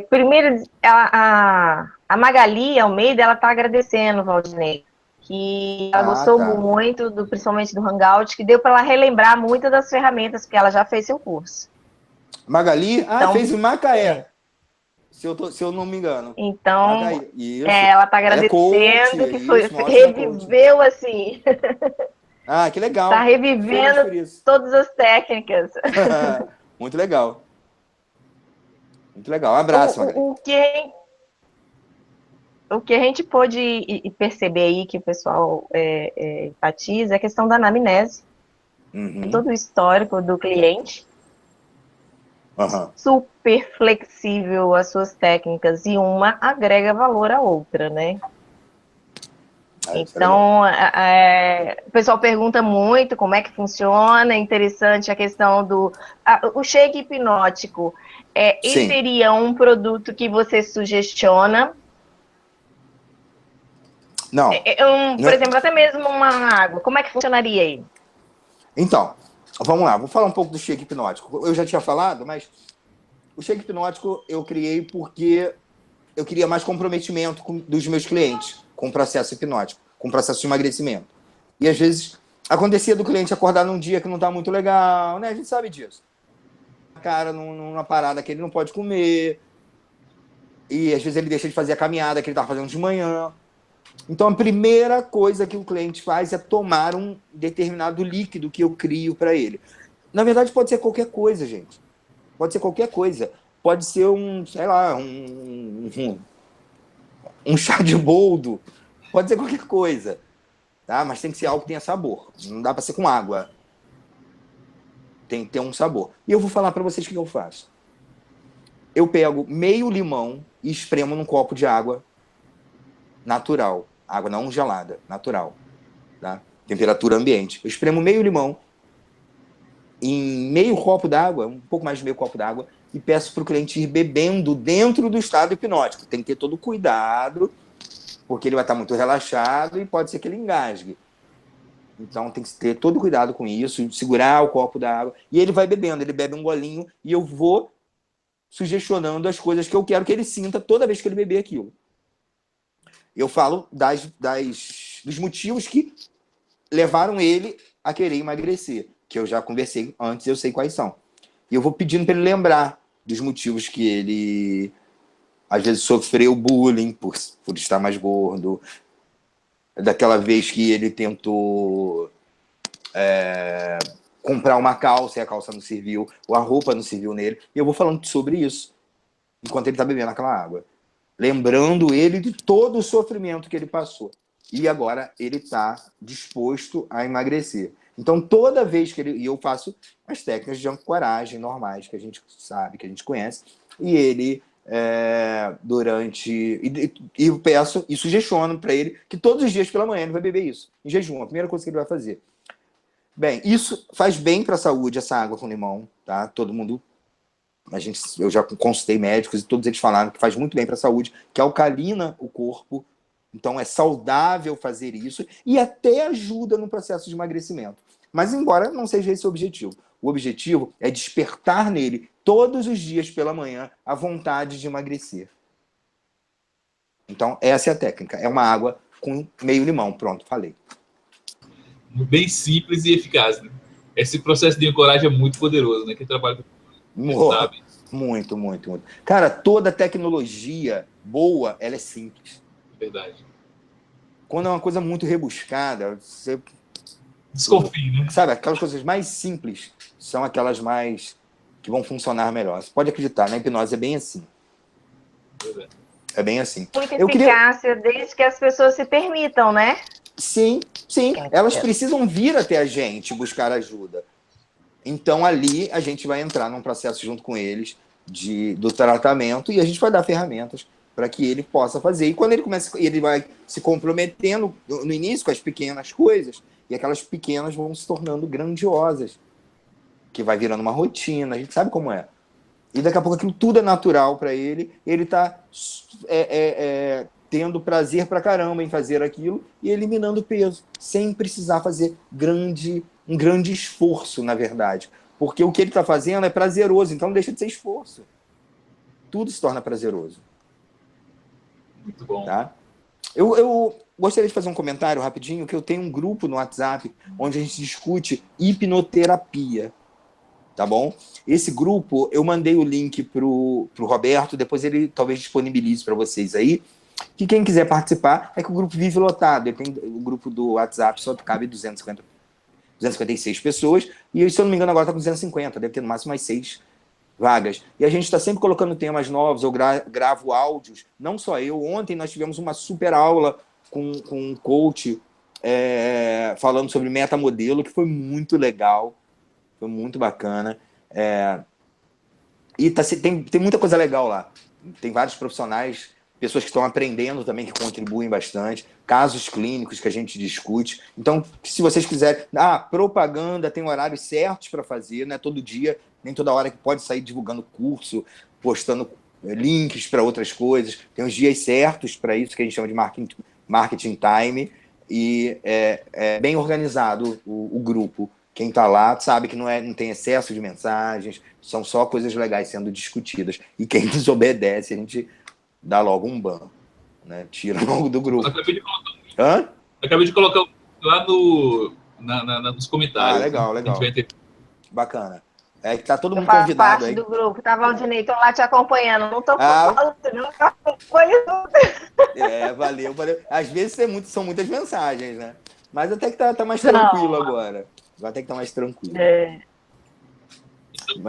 Primeiro, a Magali Almeida, ela está agradecendo, Valdinei, que ela gostou muito, principalmente do Hangout, que deu para ela relembrar muitas das ferramentas, porque ela já fez seu curso. Magali? Então, fez em Macaé. Se eu não me engano. Então, ela está agradecendo que reviveu assim. Que legal. Está revivendo todas as técnicas. Muito legal. Muito legal. Um abraço, Magali. O que a gente pôde perceber aí que o pessoal enfatiza é a questão da anamnese. Todo o histórico do cliente. Super flexível as suas técnicas e uma agrega valor à outra, né? Então, o pessoal pergunta muito como é que funciona, é interessante a questão o shake hipnótico. Ele seria um produto que você sugestiona? Não. Por exemplo, até mesmo uma água, como é que funcionaria aí? Então, vamos lá, vou falar um pouco do shake hipnótico. Eu já tinha falado, mas o shake hipnótico eu criei porque eu queria mais comprometimento dos meus clientes com o processo hipnótico, com o processo de emagrecimento. E às vezes acontecia do cliente acordar num dia que não está muito legal, né? A gente sabe disso. Cara, numa parada que ele não pode comer. E às vezes ele deixa de fazer a caminhada que ele estava fazendo de manhã. Então, a primeira coisa que o cliente faz é tomar um determinado líquido que eu crio para ele. Na verdade, pode ser qualquer coisa, gente. Pode ser qualquer coisa. Pode ser um chá de boldo. Pode ser qualquer coisa. Tá? Mas tem que ser algo que tenha sabor. Não dá para ser com água. Tem que ter um sabor. E eu vou falar para vocês o que eu faço. Eu pego meio limão e espremo num copo de água natural. Água não gelada, natural. Tá? Temperatura ambiente. Eu espremo meio limão em meio copo d'água, um pouco mais de meio copo d'água, e peço para o cliente ir bebendo dentro do estado hipnótico. Tem que ter todo cuidado, porque ele vai estar muito relaxado e pode ser que ele engasgue. Então tem que ter todo cuidado com isso, segurar o copo d'água. E ele vai bebendo, ele bebe um golinho e eu vou sugestionando as coisas que eu quero que ele sinta toda vez que ele beber aquilo. Eu falo dos motivos que levaram ele a querer emagrecer, que eu já conversei antes, eu sei quais são. E eu vou pedindo para ele lembrar dos motivos que ele, às vezes, sofreu bullying por estar mais gordo, daquela vez que ele tentou comprar uma calça e a calça não serviu, ou a roupa não serviu nele. E eu vou falando sobre isso enquanto ele está bebendo aquela água. Lembrando ele de todo o sofrimento que ele passou. E agora ele está disposto a emagrecer. Então, toda vez que ele... E eu faço as técnicas de ancoragem normais, que a gente sabe, que a gente conhece. E ele E eu peço e sugestiono para ele que todos os dias pela manhã ele vai beber isso, em jejum, a primeira coisa que ele vai fazer. Bem, isso faz bem para a saúde, essa água com limão, tá? Todo mundo, eu já consultei médicos e todos eles falaram que faz muito bem para a saúde, que alcalina o corpo, então é saudável fazer isso e até ajuda no processo de emagrecimento. Mas embora não seja esse o objetivo. O objetivo é despertar nele, todos os dias pela manhã, a vontade de emagrecer. Então, essa é a técnica. É uma água com meio limão. Pronto, falei. Bem simples e eficaz, né? Esse processo de ancoragem é muito poderoso, né? Quem trabalha com sabe. Muito, muito, muito. Cara, toda tecnologia boa, ela é simples. Verdade. Quando é uma coisa muito rebuscada, você... Desconfie, né? Sabe, aquelas coisas mais simples são aquelas mais que vão funcionar melhor. Você pode acreditar, na hipnose é bem assim. Verdade. É bem assim. Muita eficácia, desde que as pessoas se permitam, né? Sim, sim. Elas precisam vir até a gente buscar ajuda. Então, ali, a gente vai entrar num processo junto com eles do tratamento e a gente vai dar ferramentas para que ele possa fazer. E quando ele começa, ele vai se comprometendo no início com as pequenas coisas, e aquelas pequenas vão se tornando grandiosas, que vai virando uma rotina, a gente sabe como é. E daqui a pouco aquilo tudo é natural para ele, ele está tendo prazer pra caramba em fazer aquilo e eliminando peso, sem precisar fazer um grande esforço, na verdade. Porque o que ele está fazendo é prazeroso, então não deixa de ser esforço. Tudo se torna prazeroso. Muito bom. Tá? Eu gostaria de fazer um comentário rapidinho, que eu tenho um grupo no WhatsApp onde a gente discute hipnoterapia. Tá bom? Esse grupo, eu mandei o link pro Roberto, depois ele talvez disponibilize para vocês aí, que quem quiser participar, é que o grupo vive lotado, o grupo do WhatsApp só cabe 256 pessoas, e se eu não me engano agora está com 250, deve ter no máximo mais 6 vagas. E a gente está sempre colocando temas novos, eu gravo áudios, não só eu. Ontem nós tivemos uma super aula com um coach falando sobre metamodelo, que foi muito legal, foi muito bacana. E tem muita coisa legal lá. Tem vários profissionais, pessoas que estão aprendendo também, que contribuem bastante, casos clínicos que a gente discute. Então, se vocês quiserem... propaganda tem horários certos para fazer, não é todo dia, nem toda hora que pode sair divulgando curso, postando links para outras coisas. Tem os dias certos para isso, que a gente chama de marketing time, e é bem organizado o grupo. Quem está lá sabe que não tem excesso de mensagens, são só coisas legais sendo discutidas. E quem desobedece, a gente dá logo um ban, né? Tira logo do grupo. Acabei de colocar lá nos comentários. Legal. Bacana. Que tá todo mundo convidado parte aí. Do grupo, tá, Valdinei? Estou lá te acompanhando. Não estou falando, não acompanho tudo. Valeu. Às vezes são muitas mensagens, né? Mas até que tá mais tranquilo agora. Vai ter que estar mais tranquilo.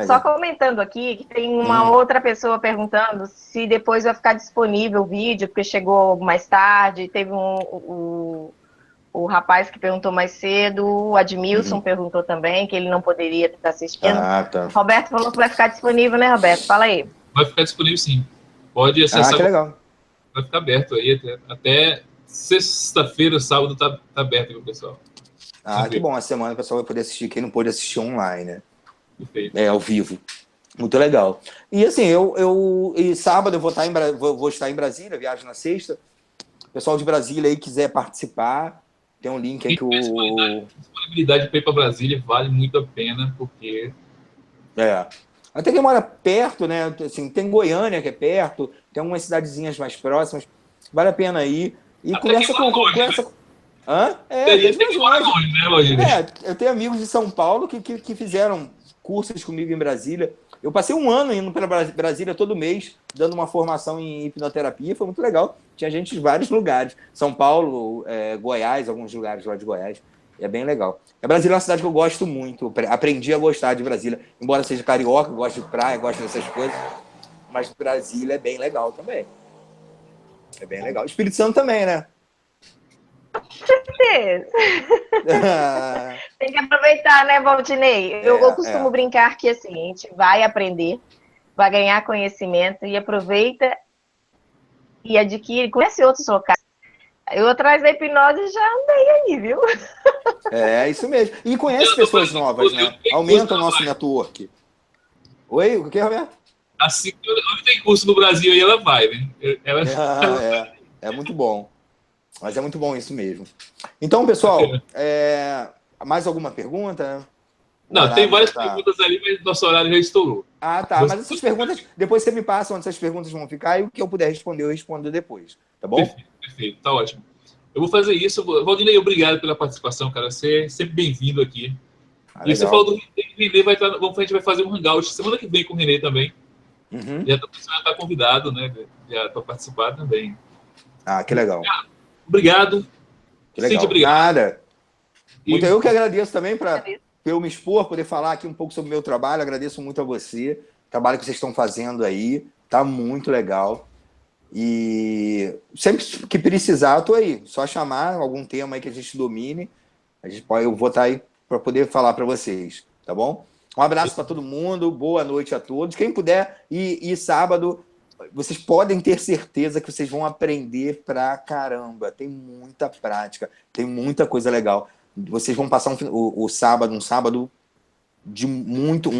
Só comentando aqui, que tem uma outra pessoa perguntando se depois vai ficar disponível o vídeo, porque chegou mais tarde. Teve o rapaz que perguntou mais cedo, o Admilson perguntou também, que ele não poderia estar assistindo. Tá. Roberto falou que vai ficar disponível, né, Roberto? Fala aí. Vai ficar disponível, sim. Pode acessar. Que legal. Vai ficar aberto aí até sexta-feira, sábado tá aberto aí, pessoal. Que bom, a semana o pessoal vai poder assistir, quem não pôde assistir online, né? Perfeito. Ao vivo. Muito legal. E assim, e sábado eu vou estar em Brasília, viajo na sexta. O pessoal de Brasília aí quiser participar, tem um link aí que disponibilidade para ir para Brasília vale muito a pena, porque... Até quem mora perto, né? Assim, tem Goiânia, que é perto, tem algumas cidadezinhas mais próximas, vale a pena ir. E conversa com... Eu tenho amigos de São Paulo que fizeram cursos comigo em Brasília. Eu passei um ano indo para Brasília todo mês, dando uma formação em hipnoterapia, foi muito legal. Tinha gente de vários lugares. São Paulo, Goiás, alguns lugares lá de Goiás. É bem legal. Brasília é uma cidade que eu gosto muito. Aprendi a gostar de Brasília. Embora seja carioca, gosto de praia, gosto dessas coisas. Mas Brasília é bem legal também. É bem legal. Espírito Santo também, né? Com certeza. Tem que aproveitar, né, Valdinei? Eu costumo brincar que assim, a gente vai aprender, vai ganhar conhecimento e aproveita e adquire, conhece outros locais. Eu atrás da hipnose já andei aí, viu? É isso mesmo. E conhece pessoas novas, né? Aumenta o nosso network. Oi, o que, Roberto? Assim, onde tem curso no Brasil, aí ela vai, né? É muito bom. Mas é muito bom isso mesmo. Então, pessoal, mais alguma pergunta? Não, tem várias perguntas ali, mas nosso horário já estourou. Ah, tá. Mas essas perguntas, depois você me passa onde essas perguntas vão ficar e o que eu puder responder, eu respondo depois. Tá bom? Perfeito, tá ótimo. Eu vou fazer isso. Valdinei, obrigado pela participação, cara. Você é sempre bem-vindo aqui. E você falou do Renê, a gente vai fazer um hangout semana que vem com o Renê também. Uhum. Já está convidado, né? Já para participar também. Ah, que legal. Obrigado. Que legal. Cíntia, obrigado. Nada. Muito eu que agradeço também para eu me expor, poder falar aqui um pouco sobre o meu trabalho. Agradeço muito a você. O trabalho que vocês estão fazendo aí. Tá muito legal. E sempre que precisar, eu tô aí. Só chamar algum tema aí que a gente domine. Eu vou estar aí para poder falar para vocês. Tá bom? Um abraço para todo mundo. Boa noite a todos. Quem puder ir sábado, vocês podem ter certeza que vocês vão aprender pra caramba. Tem muita prática, tem muita coisa legal. Vocês vão passar um sábado muito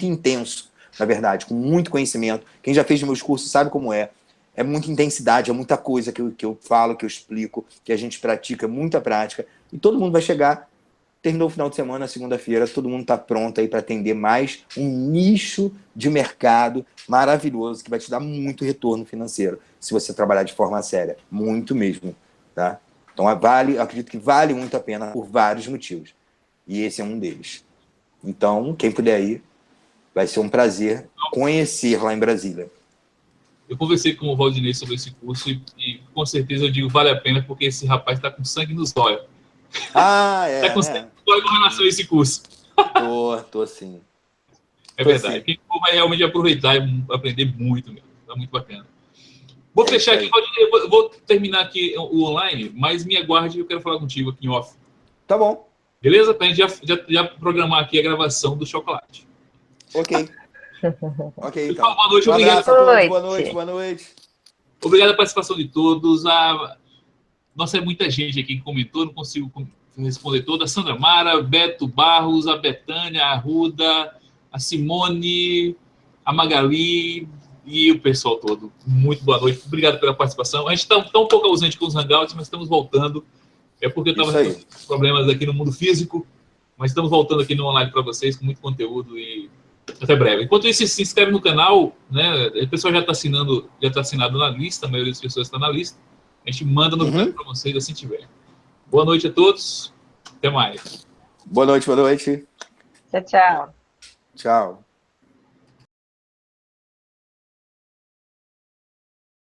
intenso, na verdade, com muito conhecimento. Quem já fez meus cursos sabe como é. É muita intensidade, é muita coisa que eu falo, que eu explico, que a gente pratica, muita prática. E todo mundo vai chegar. Terminou o final de semana, segunda-feira, todo mundo está pronto aí para atender mais um nicho de mercado maravilhoso que vai te dar muito retorno financeiro se você trabalhar de forma séria, muito mesmo, tá? Então acredito que vale muito a pena por vários motivos e esse é um deles. Então, quem puder ir, vai ser um prazer conhecer lá em Brasília. Eu conversei com o Valdinei sobre esse curso e com certeza eu digo vale a pena porque esse rapaz está com sangue nos olhos. Tá com sangue nos olhos com relação a esse curso. Tô sim. É verdade. Sim. Quem for vai realmente aproveitar e aprender muito mesmo. Tá muito bacana. Vou fechar aqui, Valdinei, vou terminar aqui o online, mas me aguarde, eu quero falar contigo aqui em off. Tá bom. Beleza? Pra gente já programar aqui a gravação do chocolate. Ok. Ok, então. Boa noite, obrigado. Boa noite. Obrigado a participação de todos. Nossa, é muita gente aqui que comentou, não consigo responder toda. A Sandra Mara, Beto Barros, a Betânia, a Ruda, a Simone, a Magali e o pessoal todo. Muito boa noite. Obrigado pela participação. A gente está um pouco ausente com os hangouts, mas estamos voltando. É porque eu estava com problemas aqui no mundo físico, mas estamos voltando aqui no online para vocês com muito conteúdo e até breve. Enquanto isso, se inscreve no canal, né? O pessoal já está assinado na lista, a maioria das pessoas está na lista. A gente manda no canal para vocês assim tiver. Boa noite a todos. Até mais. Boa noite. Tchau. Tchau.